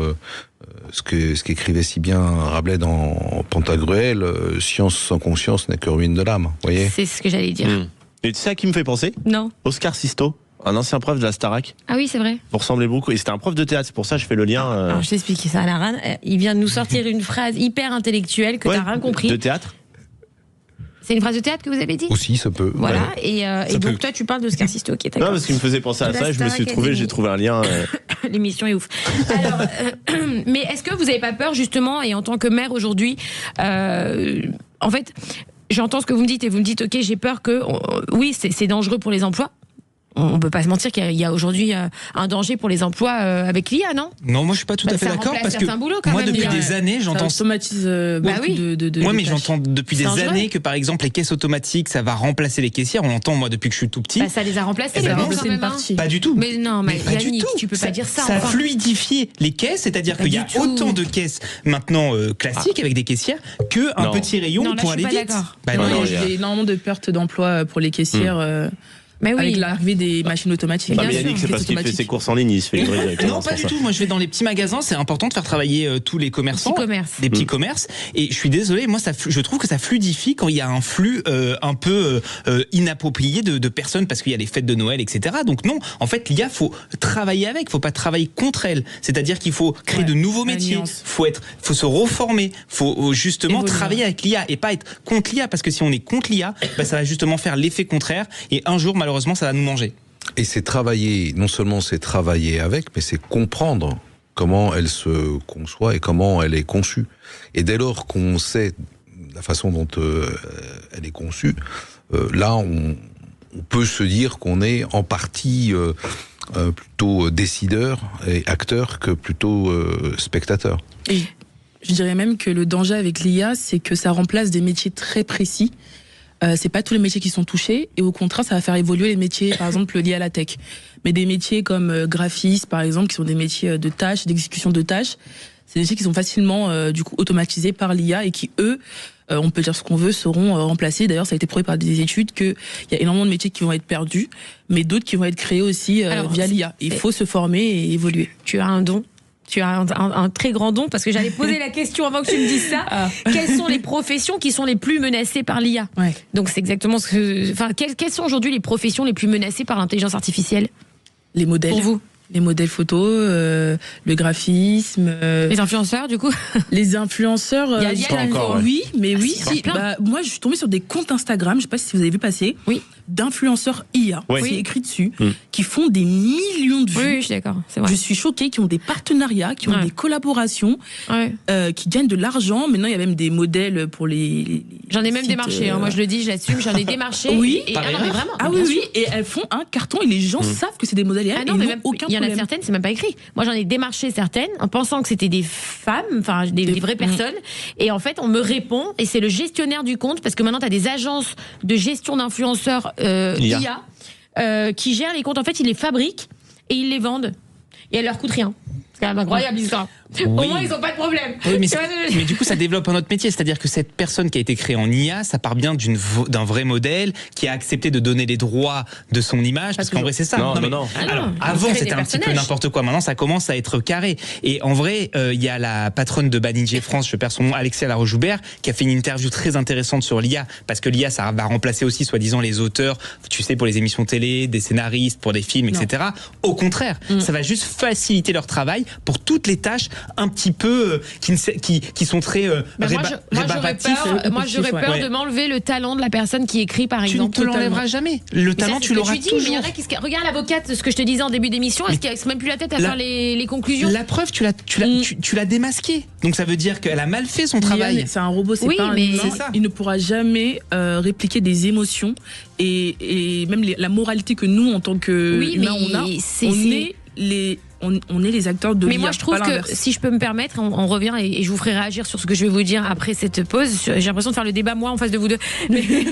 ce qu'écrivait si bien Rabelais dans Pantagruel, science sans conscience n'est que ruine de l'âme. Voyez. C'est ce que j'allais dire. Et tu sais à qui me fait penser ? Non. Oscar Sisto, un ancien prof de la Starac. Ah oui, c'est vrai. Vous ressemblez beaucoup. Et c'était un prof de théâtre, c'est pour ça que je fais le lien. Alors je t'explique ça à la rane. Il vient de nous sortir une phrase hyper intellectuelle que t'as rien compris. De théâtre ? C'est une phrase de théâtre que vous avez dit ? Aussi, ça peut. Voilà. Ouais. Et donc toi, tu parles de Oscar Sisto, qui est d'accord. Non, parce qu'il me faisait penser à ça et je me suis trouvé, j'ai trouvé un lien. L'émission est ouf. Alors, mais est-ce que vous n'avez pas peur, justement, et en tant que mère aujourd'hui, en fait, j'entends ce que vous me dites et vous me dites, ok, j'ai peur que, oui, c'est dangereux pour les emplois. On peut pas se mentir qu'il y a aujourd'hui un danger pour les emplois avec l'IA, non ? Non, moi je suis pas tout à fait d'accord parce que moi depuis des années j'entends ça automatise beaucoup de moi mais tâches. j'entends depuis des années que par exemple les caisses automatiques ça va remplacer les caissières. On l'entend moi depuis que je suis tout petit. Bah, ça les a remplacés. Ça a les remplacé banques, une partie. Pas du tout. Mais non, mais pas Yannick, du tout. tu peux pas dire ça. Ça a enfin. fluidifié les caisses, c'est-à-dire Pas qu'il y a du tout. autant de caisses maintenant classiques avec des caissières que un petit rayon Non, là, pour je suis aller pas vite. d'accord. Bah Non, non, il y a énormément de pertes d'emplois pour les caissières. Mais Avec oui. l'arrivée des machines automatiques. Bien mais sûr, Yannick, c'est parce qu'il fait ses courses en ligne, il se fait livrer directement. Non, pas du tout. Moi, je vais dans les petits magasins. C'est important de faire travailler tous les commerçants. Des petits commerces. Et je suis désolé, moi, je trouve que ça fluidifie quand il y a un flux un peu inapproprié de personnes parce qu'il y a les fêtes de Noël, etc. Donc non, en fait, l'IA, faut travailler avec. Faut pas travailler contre elle. C'est-à-dire qu'il faut créer de nouveaux métiers. Faut se reformer. Faut justement travailler avec l'IA et pas être contre l'IA parce que si on est contre l'IA, bah, ça va justement faire l'effet contraire et un jour, malheureusement, ça va nous manger. Et c'est travailler, non seulement c'est travailler avec, mais c'est comprendre comment elle se conçoit et comment elle est conçue. Et dès lors qu'on sait la façon dont elle est conçue, là on peut se dire qu'on est en partie plutôt décideur et acteur que plutôt spectateur. Et je dirais même que le danger avec l'IA, c'est que ça remplace des métiers très précis. C'est pas tous les métiers qui sont touchés et au contraire ça va faire évoluer les métiers par exemple liés à la tech, mais des métiers comme graphiste par exemple qui sont des métiers de tâches, d'exécution de tâches, c'est des métiers qui sont facilement du coup automatisés par l'IA et qui eux on peut dire ce qu'on veut seront remplacés. D'ailleurs ça a été prouvé par des études qu'il y a énormément de métiers qui vont être perdus mais d'autres qui vont être créés aussi via l'IA. Il faut se former et évoluer. Tu as un don. Tu as un très grand don, parce que j'allais poser la question avant que tu me dises ça. Quelles sont les professions qui sont les plus menacées par l'IA ? Donc c'est exactement ce que... Enfin, quelles sont aujourd'hui les professions les plus menacées par l'intelligence artificielle ? Les modèles. Pour vous ? Les modèles photos, le graphisme. Les influenceurs, du coup ? Les influenceurs, pas encore, oui, mais oui. si, Bah, moi, je suis tombée sur des comptes Instagram, je sais pas si vous avez vu passer, d'influenceurs IA, c'est écrit dessus, qui font des millions de vues. Oui, je suis d'accord, c'est vrai. Je suis choquée, qui ont des partenariats, qui ont des collaborations, qui gagnent de l'argent. Maintenant, il y a même des modèles pour les J'en ai même sites, démarché, moi je le dis, je l'assume, j'en ai démarché. Oui, non, mais vraiment. oui, et elles font un carton et les gens savent que c'est des modèles IA. Ah non, mais même, il y en y en a certaines, c'est même pas écrit. Moi, j'en ai démarché certaines en pensant que c'était des femmes, enfin des vraies personnes. Et en fait, on me répond, et c'est le gestionnaire du compte, parce que maintenant, tu as des agences de gestion d'influenceurs IA qui gèrent les comptes. En fait, ils les fabriquent et ils les vendent. Et elles leur coûtent rien. C'est quand même incroyable l'histoire. Oui. Au moins, ils n'ont pas de problème. Oui, mais du coup, ça développe un autre métier. C'est-à-dire que cette personne qui a été créée en IA, ça part bien d'un vrai modèle qui a accepté de donner les droits de son image. Parce qu'en vrai, c'est ça. Non. Alors, avant, c'était un petit peu n'importe quoi. Maintenant, ça commence à être carré. Et en vrai, il y a la patronne de Banijé France, je perds son nom, Alexia Laroche-Joubert, qui a fait une interview très intéressante sur l'IA. Parce que l'IA, ça va remplacer aussi, soi-disant, les auteurs, tu sais, pour les émissions télé, des scénaristes, pour des films, etc. Au contraire, ça va juste faciliter leur travail pour toutes les tâches un petit peu qui sont très rébarbatifs. Moi, j'aurais peur de m'enlever le talent de la personne qui écrit, par exemple. Tu ne te l'enlèveras jamais. Le talent, tu l'auras toujours. Mais il y en a regarde l'avocate, ce que je te disais en début d'émission, est-ce qu'elle se met plus la tête à faire les conclusions? La preuve, tu l'as démasqué. Donc ça veut dire qu'elle a mal fait son travail. C'est un robot, c'est pas un humain. Il ne pourra jamais répliquer des émotions et même la moralité que nous, en tant qu'humains, on est les acteurs de l'IA. Mais moi, je trouve que, si je peux me permettre, on revient et je vous ferai réagir sur ce que je vais vous dire après cette pause. J'ai l'impression de faire le débat, moi, en face de vous deux. Mais c'est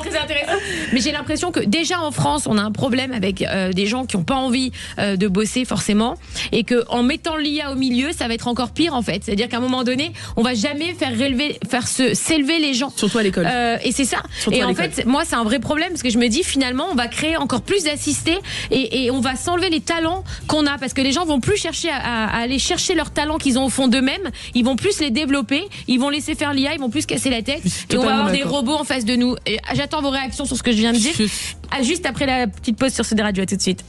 très intéressant. Mais j'ai l'impression que, déjà en France, on a un problème avec des gens qui n'ont pas envie de bosser, forcément. Et qu'en mettant l'IA au milieu, ça va être encore pire, en fait. C'est-à-dire qu'à un moment donné, on va jamais faire s'élever les gens. Surtout à l'école. Et c'est ça. Et en fait, moi, c'est un vrai problème parce que je me dis, finalement, on va créer encore plus d'assistés et on va s'enlever les talents qu'on a. Parce que les gens vont plus chercher à aller chercher leurs talents qu'ils ont au fond d'eux-mêmes, ils vont plus les développer, ils vont laisser faire l'IA, ils vont plus casser la tête et on va avoir des robots en face de nous. Et j'attends vos réactions sur ce que je viens de dire. Juste après la petite pause sur Sud Radio, à tout de suite.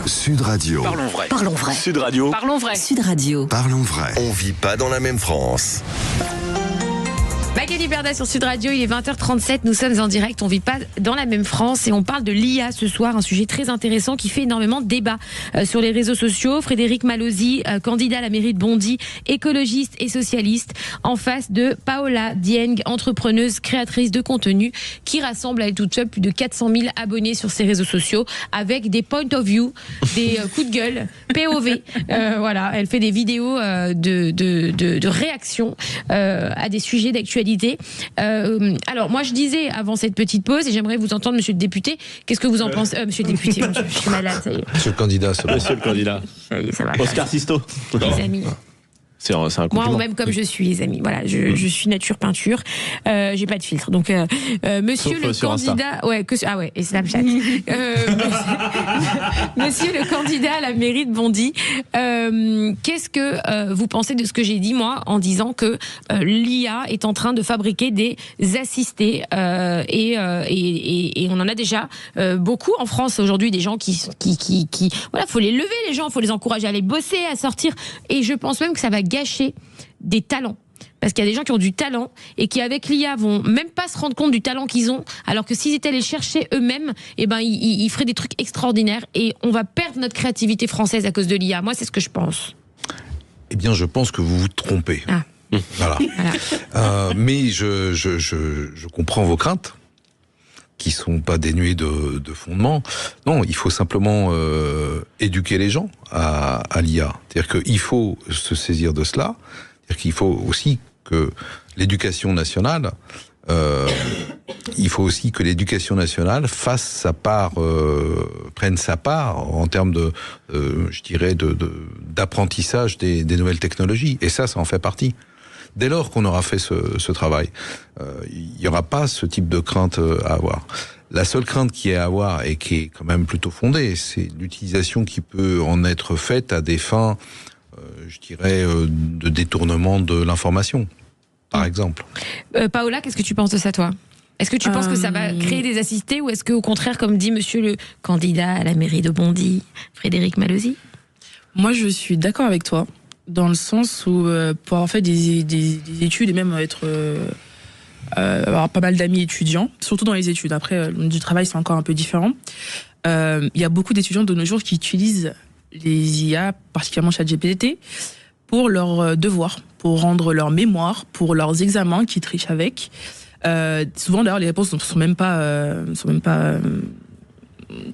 Sud Radio. Parlons vrai. Parlons vrai. Sud Radio. Parlons vrai. Sud Radio. Parlons vrai. On vit pas dans la même France. Magali Berda sur Sud Radio, il est 20h37, nous sommes en direct, on vit pas dans la même France et on parle de l'IA ce soir, un sujet très intéressant qui fait énormément de débats sur les réseaux sociaux. Frédéric Malauzy, candidat à la mairie de Bondy, écologiste et socialiste, en face de Paola Dieng, entrepreneuse, créatrice de contenu, qui rassemble à elle toute seule plus de 400 000 abonnés sur ses réseaux sociaux avec des point of view, des coups de gueule, POV. Voilà, elle fait des vidéos de réaction à des sujets d'actualité. Alors moi je disais avant cette petite pause et j'aimerais vous entendre, monsieur le député, qu'est-ce que vous en pensez? Monsieur le député, je suis malade, ça y est. Monsieur le candidat, Monsieur le candidat. Ça y est, ça va. Oscar Sisto. Les amis. C'est un compliment. Moi, même comme je suis, les amis. Voilà, je suis nature peinture. J'ai pas de filtre. Donc, monsieur le candidat, et Snapchat. Monsieur le candidat à la mairie de Bondy, qu'est-ce que vous pensez de ce que j'ai dit, moi, en disant que l'IA est en train de fabriquer des assistés et on en a déjà beaucoup en France aujourd'hui, des gens qui voilà, faut les lever, les gens, faut les encourager à aller bosser, à sortir. Et je pense même que ça va gâcher des talents. Parce qu'il y a des gens qui ont du talent et qui, avec l'IA, vont même pas se rendre compte du talent qu'ils ont, alors que s'ils étaient allés chercher eux-mêmes, ils feraient des trucs extraordinaires et on va perdre notre créativité française à cause de l'IA. Moi, c'est ce que je pense. Eh bien, je pense que vous vous trompez. Ah. Voilà. Mais je comprends vos craintes, qui sont pas dénuées de fondement. Non, il faut simplement éduquer les gens à l'IA. C'est-à-dire qu'il faut se saisir de cela. C'est-à-dire qu'il faut aussi que l'éducation nationale, fasse sa part, prenne sa part en termes d'apprentissage des nouvelles technologies. Et ça en fait partie. Dès lors qu'on aura fait ce travail, il n'y aura pas ce type de crainte à avoir. La seule crainte qui est à avoir, et qui est quand même plutôt fondée, c'est l'utilisation qui peut en être faite à des fins, de détournement de l'information, par exemple. Paola, qu'est-ce que tu penses de ça, toi? Est-ce que tu penses que ça va créer des assistés, ou est-ce qu'au contraire, comme dit monsieur le candidat à la mairie de Bondy, Frédéric Malauzy? Moi, je suis d'accord avec toi, dans le sens où pour avoir fait des études et même avoir pas mal d'amis étudiants, surtout dans les études, après du travail c'est encore un peu différent, il y a beaucoup d'étudiants de nos jours qui utilisent les IA, particulièrement ChatGPT, pour leurs devoirs, pour rendre leurs mémoires, pour leurs examens qu'ils trichent avec. Souvent d'ailleurs les réponses ne sont même pas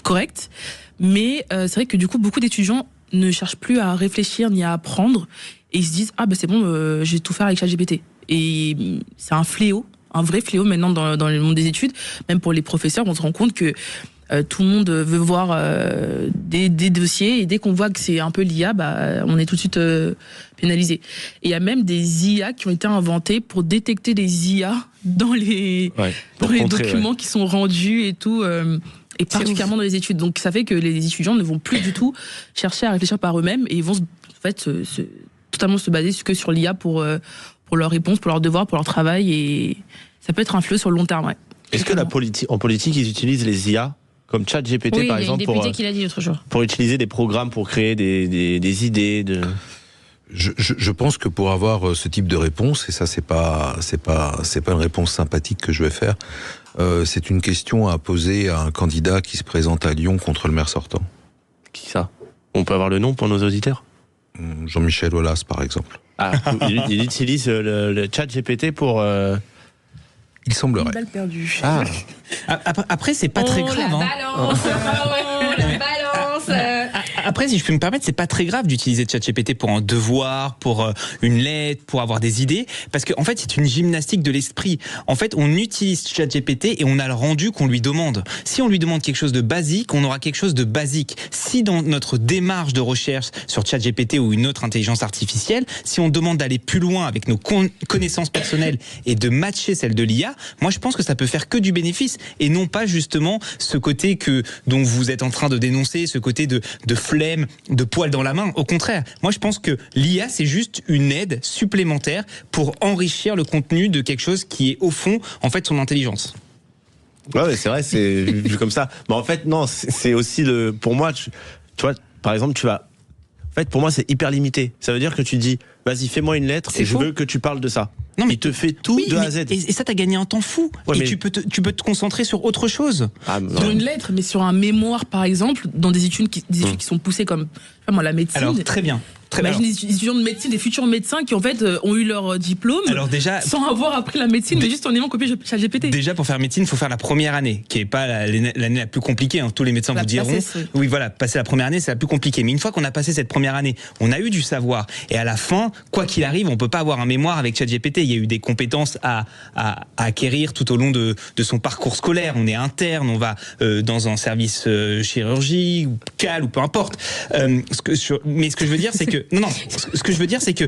correctes, mais c'est vrai que du coup beaucoup d'étudiants ne cherchent plus à réfléchir ni à apprendre et ils se disent c'est bon, je vais tout faire avec ChatGPT. Et c'est un fléau, un vrai fléau maintenant dans le monde des études. Même pour les professeurs, on se rend compte que tout le monde veut voir des dossiers et dès qu'on voit que c'est un peu l'IA, on est tout de suite pénalisé. Et il y a même des IA qui ont été inventées pour détecter les IA dans les documents qui sont rendus et tout, et particulièrement dans les études. Donc ça fait que les étudiants ne vont plus du tout chercher à réfléchir par eux-mêmes et ils vont totalement se baser que sur l'IA pour leurs réponses, pour leurs devoirs, pour leur travail, et ça peut être un fléau sur le long terme. Ouais. Est-ce que en politique, ils utilisent les IA comme ChatGPT par exemple pour utiliser des programmes pour créer des idées Je pense que pour avoir ce type de réponse, et ça c'est pas une réponse sympathique que je vais faire, c'est une question à poser à un candidat qui se présente à Lyon contre le maire sortant. Qui ça? On peut avoir le nom pour nos auditeurs? Jean-Michel Aulas par exemple. Il utilise le ChatGPT pour... Il semblerait. Une balle perdue. Après, c'est pas très grave. La balance. Après, si je peux me permettre, c'est pas très grave d'utiliser ChatGPT pour un devoir, pour une lettre, pour avoir des idées, parce qu'en fait, c'est une gymnastique de l'esprit. En fait, on utilise ChatGPT et on a le rendu qu'on lui demande. Si on lui demande quelque chose de basique, on aura quelque chose de basique. Si dans notre démarche de recherche sur ChatGPT ou une autre intelligence artificielle, si on demande d'aller plus loin avec nos connaissances personnelles et de matcher celles de l'IA, moi, je pense que ça peut faire que du bénéfice et non pas justement ce côté dont vous êtes en train de dénoncer, ce côté de flemme, de poil dans la main. Au contraire, moi je pense que l'IA c'est juste une aide supplémentaire pour enrichir le contenu de quelque chose qui est au fond en fait son intelligence. Ouais, c'est vrai, c'est vu comme ça. Mais en fait non, c'est aussi pour moi, tu vois, par exemple, en fait, pour moi, c'est hyper limité. Ça veut dire que tu dis, vas-y, fais-moi une lettre et je veux que tu parles de ça. Non, mais il te fait tout de A à Z. Et ça, t'as gagné un temps fou. Ouais, et tu peux te concentrer sur autre chose. Sur une lettre, mais sur un mémoire, par exemple, dans des études qui sont poussées comme la médecine. Alors, très bien. Imagine des étudiants de médecine, des futurs médecins qui en fait ont eu leur diplôme sans avoir appris la médecine, mais juste en ayant copié ChatGPT. Déjà, pour faire médecine, il faut faire la première année, qui est pas l'année la plus compliquée. Tous les médecins vous diront. Oui, voilà, passer la première année, c'est la plus compliquée. Mais une fois qu'on a passé cette première année, on a eu du savoir. Et à la fin, quoi qu'il arrive, on peut pas avoir un mémoire avec ChatGPT. Il y a eu des compétences à acquérir tout au long de son parcours scolaire. On est interne, on va dans un service chirurgie ou cal ou peu importe. Mais ce que je veux dire, c'est que ce que je veux dire, c'est que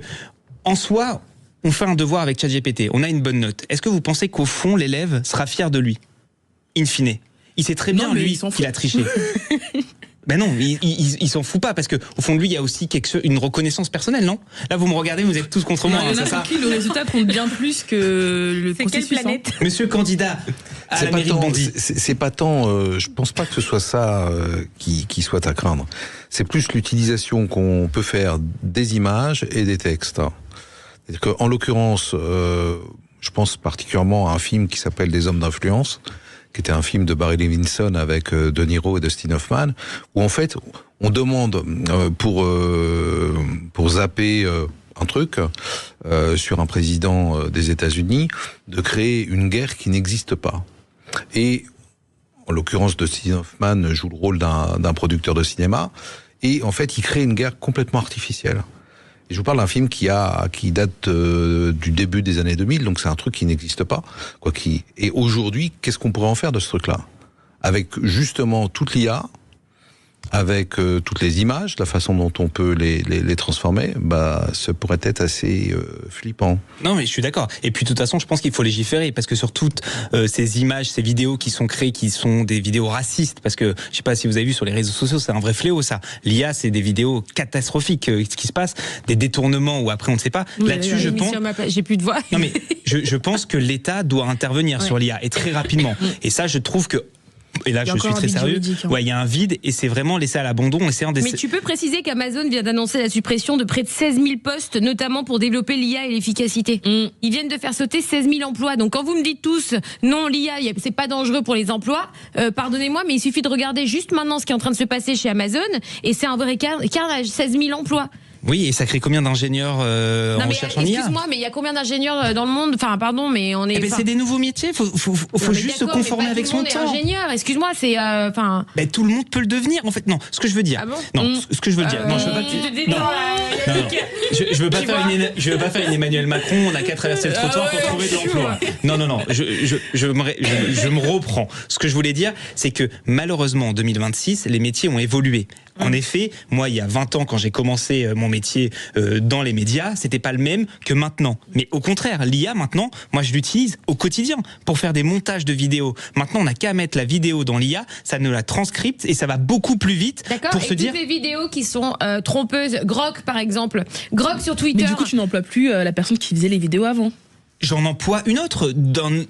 en soi, on fait un devoir avec ChatGPT, on a une bonne note. Est-ce que vous pensez qu'au fond, l'élève sera fier de lui, in fine? Il sait très bien, lui, qu'il a triché. Ben non, il s'en fout pas, parce que au fond de lui, il y a aussi une reconnaissance personnelle, non? Là, vous me regardez, vous êtes tous contre moi. Il y en a pour qui le résultat compte bien plus que le processus. Quelle planète? Monsieur candidat à la mairie de Bondy. C'est pas tant, je pense pas que ce soit ça qui soit à craindre. C'est plus l'utilisation qu'on peut faire des images et des textes. C'est-à-dire qu'en l'occurrence, je pense particulièrement à un film qui s'appelle Des hommes d'influence, qui était un film de Barry Levinson avec De Niro et Dustin Hoffman, où en fait on demande pour zapper un truc sur un président des États-Unis de créer une guerre qui n'existe pas. Et en l'occurrence, Dustin Hoffman joue le rôle d'un producteur de cinéma, et en fait il crée une guerre complètement artificielle. Et je vous parle d'un film qui date du début des années 2000, donc c'est un truc qui n'existe pas. Et aujourd'hui, qu'est-ce qu'on pourrait en faire de ce truc-là? Avec justement toute l'IA, avec toutes les images, la façon dont on peut les transformer, ça pourrait être assez flippant. Non, mais je suis d'accord. Et puis de toute façon, je pense qu'il faut légiférer, parce que sur toutes ces images, ces vidéos qui sont créées, qui sont des vidéos racistes, parce que je sais pas si vous avez vu sur les réseaux sociaux, c'est un vrai fléau ça. L'IA, c'est des vidéos catastrophiques, ce qui se passe, des détournements où après on ne sait pas. Oui, là-dessus, je pense. J'ai plus de voix. Non, mais je pense que l'État doit intervenir sur l'IA, et très rapidement. Et ça, je trouve que. Et là, je suis très sérieux. Ouais, il y a un vide et c'est vraiment laissé à l'abandon. Mais tu peux préciser qu'Amazon vient d'annoncer la suppression de près de 16 000 postes, notamment pour développer l'IA et l'efficacité. Ils viennent de faire sauter 16 000 emplois. Donc quand vous me dites tous, non, l'IA, c'est pas dangereux pour les emplois, pardonnez-moi, mais il suffit de regarder juste maintenant ce qui est en train de se passer chez Amazon et c'est un vrai carnage, 16 000 emplois. Oui, et ça crée combien d'ingénieurs en recherche en IA? Excuse-moi, mais il y a combien d'ingénieurs dans le monde? Enfin, pardon, mais on est. C'est des nouveaux métiers. Faut juste se conformer avec son temps. Ingénieur, excuse-moi, c'est enfin. Tout le monde peut le devenir. En fait, non. Ce que je veux dire. Ah bon? Non, ce que je veux dire. Non, je veux pas. Je veux pas faire une Emmanuel Macron. On n'a qu'à traverser le trottoir pour trouver de l'emploi. Non. Je me reprends. Ce que je voulais dire, c'est que malheureusement, en 2026, les métiers ont évolué. En effet, moi, il y a 20 ans, quand j'ai commencé mon métier dans les médias, c'était pas le même que maintenant. Mais au contraire, l'IA, maintenant, moi, je l'utilise au quotidien pour faire des montages de vidéos. Maintenant, on n'a qu'à mettre la vidéo dans l'IA, ça nous la transcripte et ça va beaucoup plus vite. D'accord, pour se dire... toutes les vidéos qui sont trompeuses, Grok, par exemple. Grok sur Twitter. Mais du coup, tu n'emploies plus la personne qui faisait les vidéos avant. J'en emploie une autre. Même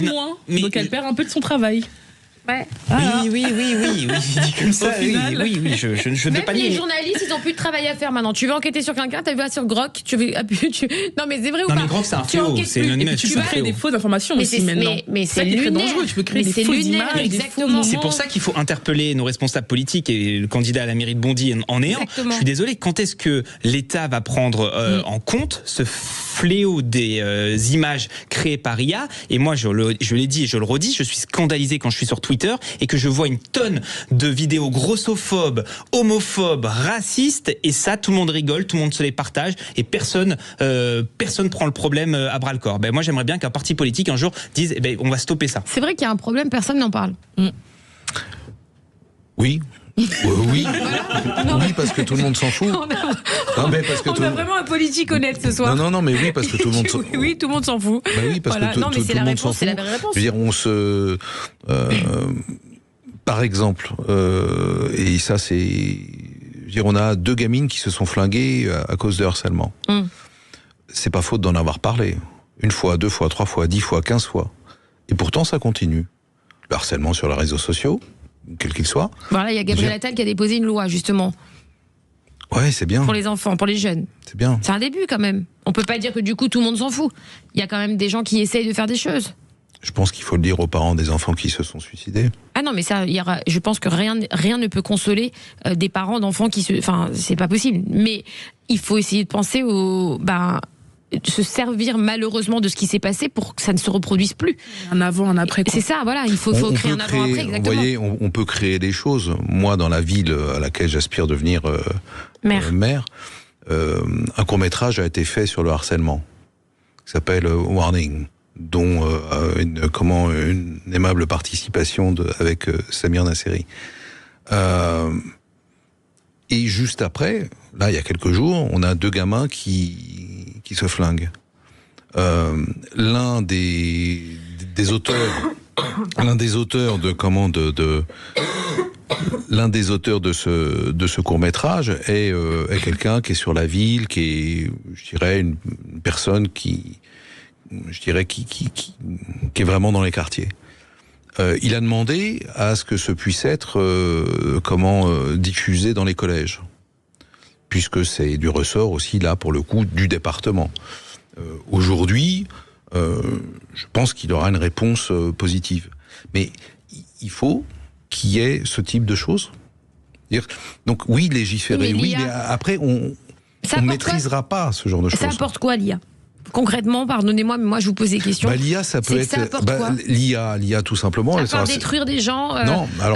moins. Donc, elle perd un peu de son travail. Ouais. Oui, dit comme ça. Oui, je ne veux pas les nier. journalistes, ils ont plus de travail à faire maintenant. Tu veux enquêter sur quelqu'un, tu vas sur Grok, Non, mais c'est vrai ou pas? Non, mais Grok, c'est un fléau, c'est une Et puis tu peux créer des fausses informations aussi maintenant. Mais c'est très dangereux. Tu peux créer des fausses images, exactement. C'est pour ça qu'il faut interpeller nos responsables politiques et le candidat à la mairie de Bondy en est un. Je suis désolé, quand est-ce que l'État va prendre en compte ce fléau des images créées par IA? Et moi, je l'ai dit et je le redis, je suis scandalisé quand je suis sur Twitter et que je vois une tonne de vidéos grossophobes, homophobes, racistes, et ça, tout le monde rigole, tout le monde se les partage et personne prend le problème à bras le corps. Moi, j'aimerais bien qu'un parti politique un jour dise on va stopper ça. C'est vrai qu'il y a un problème, personne n'en parle. Oui. Oui, parce que tout le monde s'en fout. On a vraiment un politique honnête ce soir. Non, mais oui, parce que tout le monde s'en fout. Oui, tout le monde s'en fout. Oui, parce que tout le monde s'en fout. C'est la vraie réponse. Je veux dire, par exemple, et ça c'est... on a 2 gamines qui se sont flinguées à cause de harcèlement. C'est pas faute d'en avoir parlé. 1 fois, 2 fois, 3 fois, 10 fois, 15 fois. Et pourtant, ça continue. Le harcèlement sur les réseaux sociaux, quel qu'il soit. Voilà, il y a Gabriel Attal qui a déposé une loi, justement. Ouais, c'est bien. Pour les enfants, pour les jeunes. C'est bien. C'est un début, quand même. On peut pas dire que, du coup, tout le monde s'en fout. Il y a quand même des gens qui essayent de faire des choses. Je pense qu'il faut le dire aux parents des enfants qui se sont suicidés. Ah non, mais ça, je pense que rien ne peut consoler des parents d'enfants qui se... Enfin, c'est pas possible. Mais il faut essayer de penser se servir malheureusement de ce qui s'est passé pour que ça ne se reproduise plus. Un avant, un après. C'est ça, voilà, il faut créer un avant-après, exactement. Vous voyez, on peut créer des choses. Moi, dans la ville à laquelle j'aspire devenir maire, un court-métrage a été fait sur le harcèlement, qui s'appelle Warning, dont une aimable participation avec Samir Nasseri. Et juste après, là, il y a quelques jours, on a 2 gamins qui se flinguent. L'un des auteurs de ce court-métrage est quelqu'un qui est sur la ville, qui est, je dirais, une personne qui est vraiment dans les quartiers. Il a demandé à ce que ce puisse être diffusé dans les collèges, puisque c'est du ressort aussi, là, pour le coup, du département. Aujourd'hui, je pense qu'il aura une réponse positive. Mais il faut qu'il y ait ce type de choses. Donc oui, légiférer, oui, mais après, on ne maîtrisera pas ce genre de choses. Ça apporte quoi, l'IA ? Concrètement, pardonnez-moi, mais moi je vous pose des questions. L'IA, ça peut être. L'IA, tout simplement. Ça peut détruire des gens,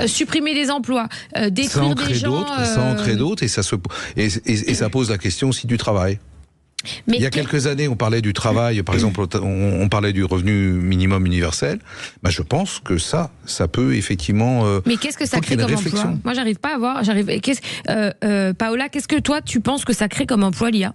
supprimer des emplois, détruire des gens. Ça en crée d'autres, et ça pose la question aussi du travail. Mais il y a quelques années, on parlait du travail, par exemple, on parlait du revenu minimum universel. Je pense que ça peut effectivement. Mais qu'est-ce que ça crée comme emploi ? Moi, j'arrive pas à voir. Paola, qu'est-ce que toi, tu penses que ça crée comme emploi, l'IA ?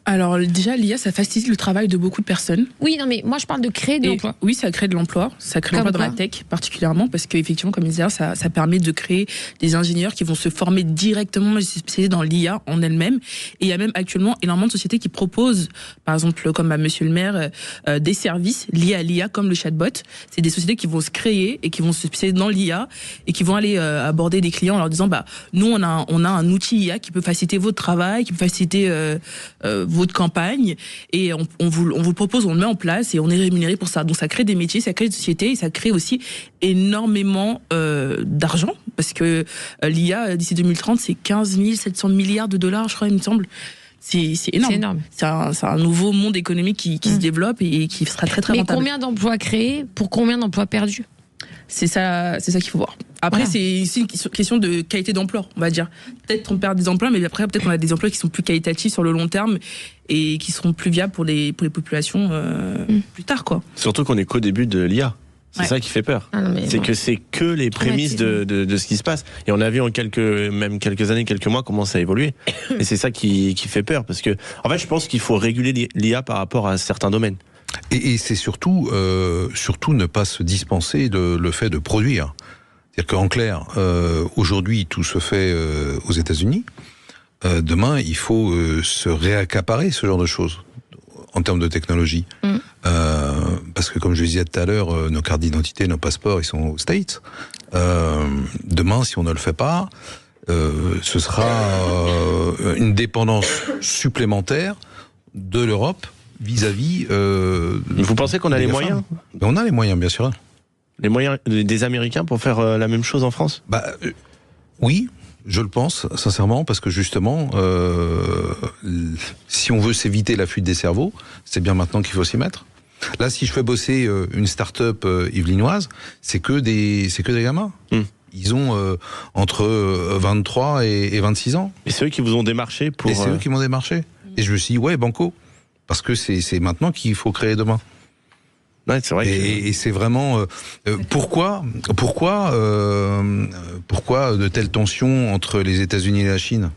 Alors déjà, l'IA, ça facilite le travail de beaucoup de personnes. Oui, non, mais moi, je parle de créer de l'emploi. Oui, ça crée de l'emploi. Ça crée de l'emploi dans la tech, particulièrement, parce qu'effectivement, comme je disais, ça permet de créer des ingénieurs qui vont se former directement, spécialisés dans l'IA en elle-même. Et il y a même actuellement énormément de sociétés qui proposent, par exemple, comme à Monsieur le maire, des services liés à l'IA, comme le chatbot. C'est des sociétés qui vont se créer et qui vont se spécialiser dans l'IA et qui vont aller aborder des clients en leur disant, nous, on a un outil IA qui peut faciliter votre travail, qui peut faciliter votre campagne et on vous le propose, on le met en place et on est rémunéré pour ça. Donc ça crée des métiers, ça crée des sociétés et ça crée aussi énormément d'argent parce que l'IA d'ici 2030 c'est 15 700 milliards de dollars, je crois, il me semble. C'est énorme. C'est un nouveau monde économique qui se développe et qui sera très très rentable. Mais combien d'emplois créés pour combien d'emplois perdus ? C'est ça qu'il faut voir. Après, c'est une question de qualité d'emploi, on va dire. Peut-être on perd des emplois, mais après, peut-être qu'on a des emplois qui sont plus qualitatifs sur le long terme et qui seront plus viables pour les populations plus tard, quoi. Surtout qu'on est qu'au début de l'IA. C'est ça qui fait peur. C'est que c'est que les prémices de ce qui se passe. Et on a vu en quelques années, quelques mois, comment ça a évolué. Et c'est ça qui fait peur. Parce que, en fait, je pense qu'il faut réguler l'IA par rapport à certains domaines. Et c'est surtout ne pas se dispenser de le fait de produire. C'est-à-dire qu'en clair, aujourd'hui, tout se fait aux États-Unis. Demain, il faut se réaccaparer ce genre de choses en termes de technologie. Parce que, comme je le disais tout à l'heure, nos cartes d'identité, nos passeports, ils sont aux States. Demain, si on ne le fait pas, ce sera une dépendance supplémentaire de l'Europe vis-à-vis. Vous pensez qu'on a les moyens ? On a les moyens, bien sûr. Les moyens des Américains pour faire la même chose en France ? Oui, je le pense, sincèrement, parce que justement, si on veut s'éviter la fuite des cerveaux, c'est bien maintenant qu'il faut s'y mettre. Là, si je fais bosser une start-up yvelinoise, c'est que des gamins. Ils ont entre 23 et 26 ans. Et c'est eux qui vous ont démarché pour... Et c'est eux qui m'ont démarché. Et je me suis dit, ouais, banco. Parce que c'est maintenant qu'il faut créer demain. Ouais, c'est vrai. Et c'est vraiment pourquoi de telles tensions entre les États-Unis et la Chine ?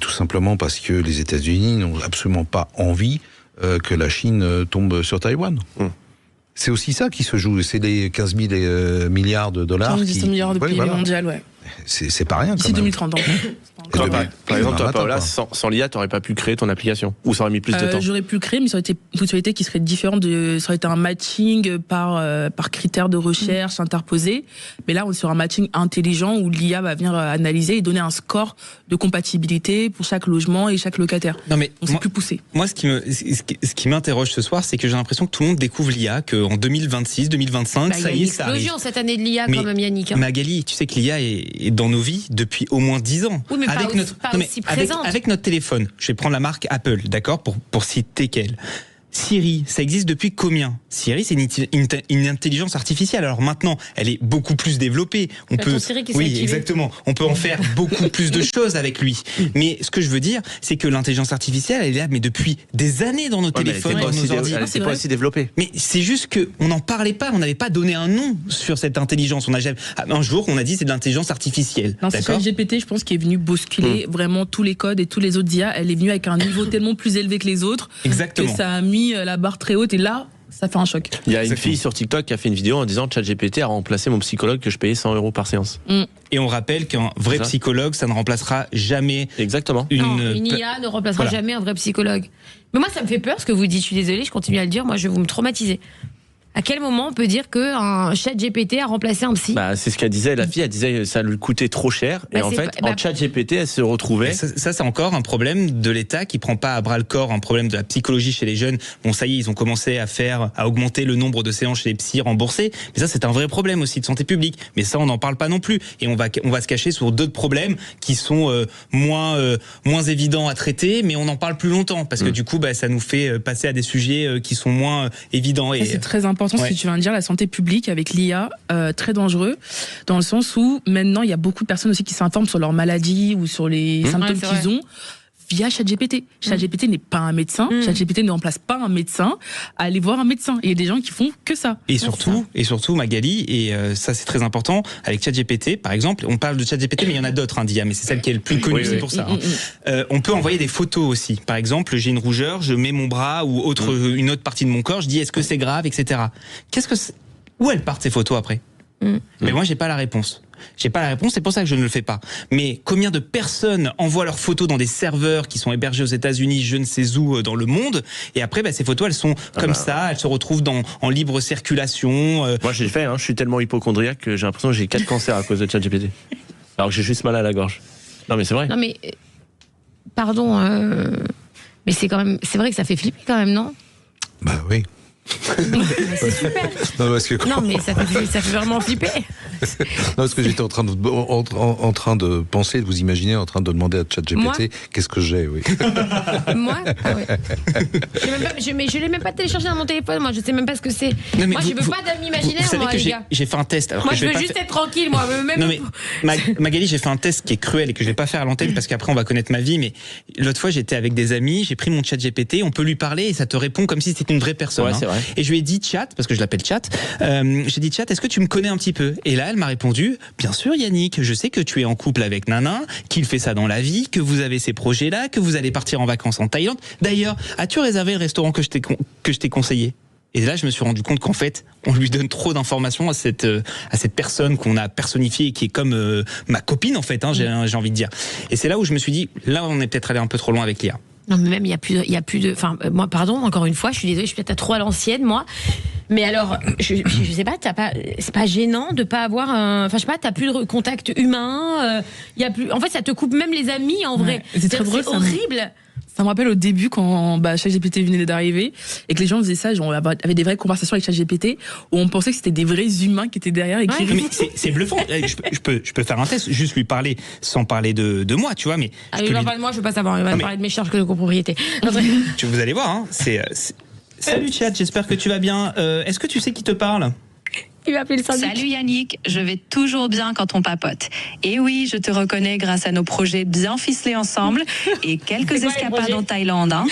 Tout simplement parce que les États-Unis n'ont absolument pas envie que la Chine tombe sur Taïwan. C'est aussi ça qui se joue. C'est les 15 000 milliards de dollars. 15 milliards de PIB mondial, ouais. C'est pas rien. D'ici 2030. Par exemple, Paola, sans l'IA, t'aurais pas pu créer ton application, ou ça aurait mis plus de temps? J'aurais pu le créer, mais ça aurait été une fonctionnalité qui serait différente. Ça aurait été un matching par critères de recherche interposés. Mais là, on est sur un matching intelligent où l'IA va venir analyser et donner un score de compatibilité pour chaque logement et chaque locataire. Non mais on s'est plus poussé. Moi, ce qui m'interroge ce soir, c'est que j'ai l'impression que tout le monde découvre l'IA, qu'en 2026, 2025, ça y est, ça arrive. Il y a une explosion cette année de l'IA, quand même, Yannick. Magali, tu sais que l'IA est dans nos vies depuis au moins 10 ans. Oui, mais avec notre téléphone, je vais prendre la marque Apple, d'accord, pour citer qu'elle. Siri, ça existe depuis combien? Siri, c'est une intelligence artificielle. Alors maintenant, elle est beaucoup plus développée. On peut, oui, exactement. On peut en faire beaucoup plus de choses avec lui. Mais ce que je veux dire, c'est que l'intelligence artificielle, elle est là, mais depuis des années dans nos téléphones, dans nos ordi. Elle n'était pas aussi développée. Mais c'est juste que on n'en parlait pas. On n'avait pas donné un nom sur cette intelligence. On a jamais. Un jour, on a dit c'est de l'intelligence artificielle. Non, c'est ChatGPT, je pense, qui est venu bousculer vraiment tous les codes et tous les autres IA. Elle est venue avec un niveau tellement plus élevé que les autres. Exactement. Que ça a mis la barre très haute et là, ça fait un choc. Il y a une fille sur TikTok qui a fait une vidéo en disant ChatGPT a remplacé mon psychologue que je payais 100 € par séance. Et on rappelle qu'un vrai psychologue, ça ne remplacera jamais. Exactement. Une IA ne remplacera jamais un vrai psychologue. Mais moi, ça me fait peur ce que vous dites. Je suis désolée, je continue à le dire. Moi, je vais vous me traumatiser. À quel moment on peut dire qu'un ChatGPT a remplacé un psy? C'est ce qu'elle disait, la fille, elle disait que ça lui coûtait trop cher. Et en fait, en ChatGPT, elle se retrouvait. Ça, c'est encore un problème de l'État qui prend pas à bras le corps un problème de la psychologie chez les jeunes. Bon, ça y est, ils ont commencé à augmenter le nombre de séances chez les psys remboursés. Mais ça, c'est un vrai problème aussi de santé publique. Mais ça, on n'en parle pas non plus. Et on va se cacher sur d'autres problèmes qui sont moins évidents à traiter, mais on en parle plus longtemps. Parce que du coup, ça nous fait passer à des sujets qui sont moins évidents. Et c'est très important. Ce que tu viens de dire, la santé publique avec l'IA, très dangereux, dans le sens où maintenant il y a beaucoup de personnes aussi qui s'informent sur leur maladie ou sur les symptômes qu'ils ont via ChatGPT. ChatGPT n'est pas un médecin, ChatGPT ne remplace pas un médecin. Allez voir un médecin. Et il y a des gens qui font que ça. Et surtout Magali, et ça c'est très important, avec ChatGPT, par exemple, on parle de ChatGPT, mais il y en a d'autres, d'IA, mais c'est celle qui est le plus connue, c'est pour ça. On peut envoyer des photos aussi. Par exemple, j'ai une rougeur, je mets mon bras ou une autre partie de mon corps, je dis est-ce que c'est grave, etc. Où elles partent ces photos après? Mais moi j'ai pas la réponse. C'est pour ça que je ne le fais pas. Mais combien de personnes envoient leurs photos dans des serveurs qui sont hébergés aux États-Unis, je ne sais où dans le monde, et après ces photos elles sont ça, elles se retrouvent en libre circulation. Moi j'ai fait, je suis tellement hypochondriaque que j'ai l'impression que j'ai 4 cancers à cause de ChatGPT. Alors que j'ai juste mal à la gorge. Non mais c'est vrai. Non mais pardon. Mais c'est vrai que ça fait flipper quand même, non? Bah oui. C'est super. Non, parce que Non, mais ça fait vraiment flipper. non, parce que j'étais en train de penser, de vous imaginer en train de demander à ChatGPT qu'est-ce que j'ai, oui. Moi ah ouais. Je l'ai même pas téléchargé dans mon téléphone, moi je sais même pas ce que c'est. Moi je veux pas d'amis imaginaires, vous savez moi que les gars. j'ai fait un test. Alors Moi que je veux pas juste faire- être tranquille, moi. Même Non mais Magali, j'ai fait un test qui est cruel et que je vais pas faire à l'antenne parce qu'après on va connaître ma vie. Mais l'autre fois j'étais avec des amis, j'ai pris mon ChatGPT, on peut lui parler et ça te répond comme si c'était une vraie personne. Ouais, c'est vrai. Et je lui ai dit Chat, parce que je l'appelle Chat. J'ai dit Chat, est-ce que tu me connais un petit peu? Et là elle m'a répondu bien sûr Yannick, je sais que tu es en couple avec Nana, qu'il fait ça dans la vie, que vous avez ces projets-là, que vous allez partir en vacances en Thaïlande. D'ailleurs, as-tu réservé le restaurant que je t'ai conseillé? Et là, je me suis rendu compte qu'en fait, on lui donne trop d'informations à cette personne qu'on a personnifiée et qui est comme ma copine en fait, j'ai envie de dire. Et c'est là où je me suis dit, là, on est peut-être allé un peu trop loin avec l'IA. Non, mais même il y a plus de. Enfin, moi, pardon, encore une fois, je suis désolée, je suis peut-être trop à l'ancienne, moi. Mais alors, je sais pas, c'est pas gênant de pas avoir enfin, je sais pas, t'as plus de contact humain, il y a plus. En fait, ça te coupe même les amis, en vrai. Ouais, c'est très drôle, C'est horrible. Ça me rappelle au début quand ChatGPT venait d'arriver et que les gens faisaient ça, genre, on avait des vraies conversations avec ChatGPT où on pensait que c'était des vrais humains qui étaient derrière et qui Mais c'est bluffant. Je peux faire un test, juste lui parler sans parler de moi, tu vois. Mais Allez, non, moi, je veux pas savoir. Il va parler de mes charges de copropriété. vous allez voir. Hein, Salut Chat, j'espère que tu vas bien. Est-ce que tu sais qui te parle? Il va appeler le syndic. Salut Yannick, je vais toujours bien quand on papote. Et oui, je te reconnais grâce à nos projets bien ficelés ensemble et quelques C'est quoi, les escapades projets en Thaïlande. Hein.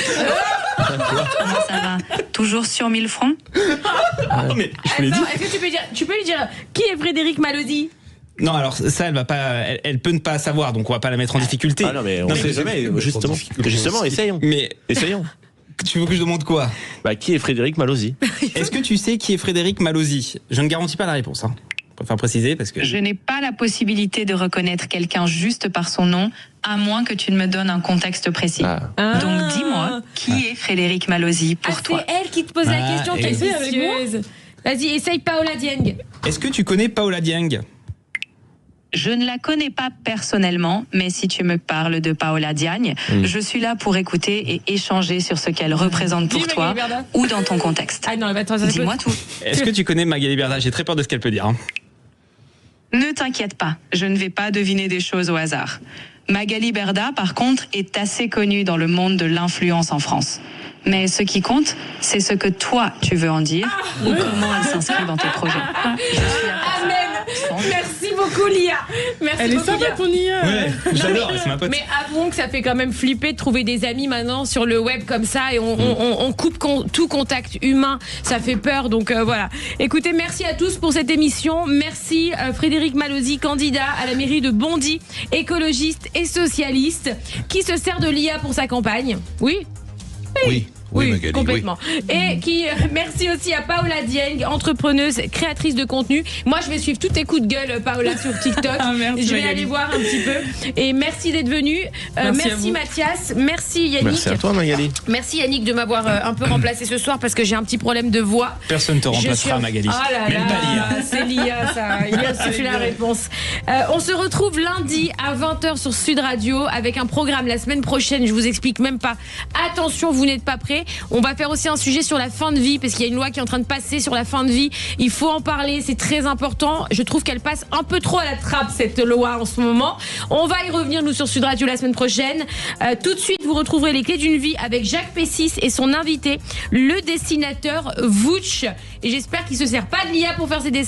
Comment ça va? Toujours sur 1000 francs? Mais je l'ai dit. Attends, est-ce que tu peux lui dire qui est Frédéric Malozzi? Non, alors ça, elle va pas, elle peut ne pas savoir, donc on va pas la mettre en difficulté. Ah non, mais on sait jamais, justement, essayons. Mais Essayons. tu veux que je demande quoi? Bah, qui est Frédéric Malozzi? Est-ce que tu sais qui est Frédéric Malozzi? Je ne garantis pas la réponse. Hein. Je préfère préciser parce que. Je n'ai pas la possibilité de reconnaître quelqu'un juste par son nom, à moins que tu ne me donnes un contexte précis. Donc dis-moi, qui est Frédéric Malozzi pour toi? C'est elle qui te pose la question, quelle exact. vicieuse. Vas-y, essaye Paola Dieng. Est-ce que tu connais Paola Dieng? Je ne la connais pas personnellement, mais si tu me parles de Paola Diagne, je suis là pour écouter et échanger sur ce qu'elle représente pour toi ou dans ton contexte. Ah non, attends, Dis-moi tout. Est-ce que tu connais Magali Berda? J'ai très peur de ce qu'elle peut dire. Hein. Ne t'inquiète pas, je ne vais pas deviner des choses au hasard. Magali Berda, par contre, est assez connue dans le monde de l'influence en France. Mais ce qui compte, c'est ce que toi, tu veux en dire ou comment elle s'inscrit dans tes projets. Je suis là pour ça. Amen. Merci beaucoup, Lia. Merci Elle est beaucoup, sympa Lia. ton IA. Ouais, j'adore, c'est ma pote. Mais avouons que ça fait quand même flipper de trouver des amis maintenant sur le web comme ça et on coupe tout contact humain. Ça fait peur, donc voilà. Écoutez, merci à tous pour cette émission. Merci Frédéric Malozzi, candidat à la mairie de Bondy, écologiste et socialiste, qui se sert de l'IA pour sa campagne. Oui. Oui, Magali, complètement. Et qui merci aussi à Paola Dieng, entrepreneuse, créatrice de contenu. Moi, je vais suivre tous tes coups de gueule, Paola, sur TikTok. Merci, je vais Magali. aller voir un petit peu. Et merci d'être venu. Merci Mathias. Merci Yannick. Merci à toi, Magali. Merci Yannick de m'avoir un peu remplacé ce soir parce que j'ai un petit problème de voix. Personne te remplacera, Magali. Ah là Même là, pas l'IA. c'est l'IA ça. Il suffit la réponse. On se retrouve lundi à 20h sur Sud Radio avec un programme la semaine prochaine. Je vous explique même pas. Attention, vous n'êtes pas prêts. On va faire aussi un sujet sur la fin de vie parce qu'il y a une loi qui est en train de passer sur la fin de vie. Il faut en parler, c'est très important. Je trouve qu'elle passe un peu trop à la trappe cette loi en ce moment. On va y revenir nous sur Sud Radio la semaine prochaine. Tout de suite, vous retrouverez les clés d'une vie avec Jacques Pessis et son invité, le dessinateur Vouch. Et j'espère qu'il se sert pas de l'IA pour faire ses dessins.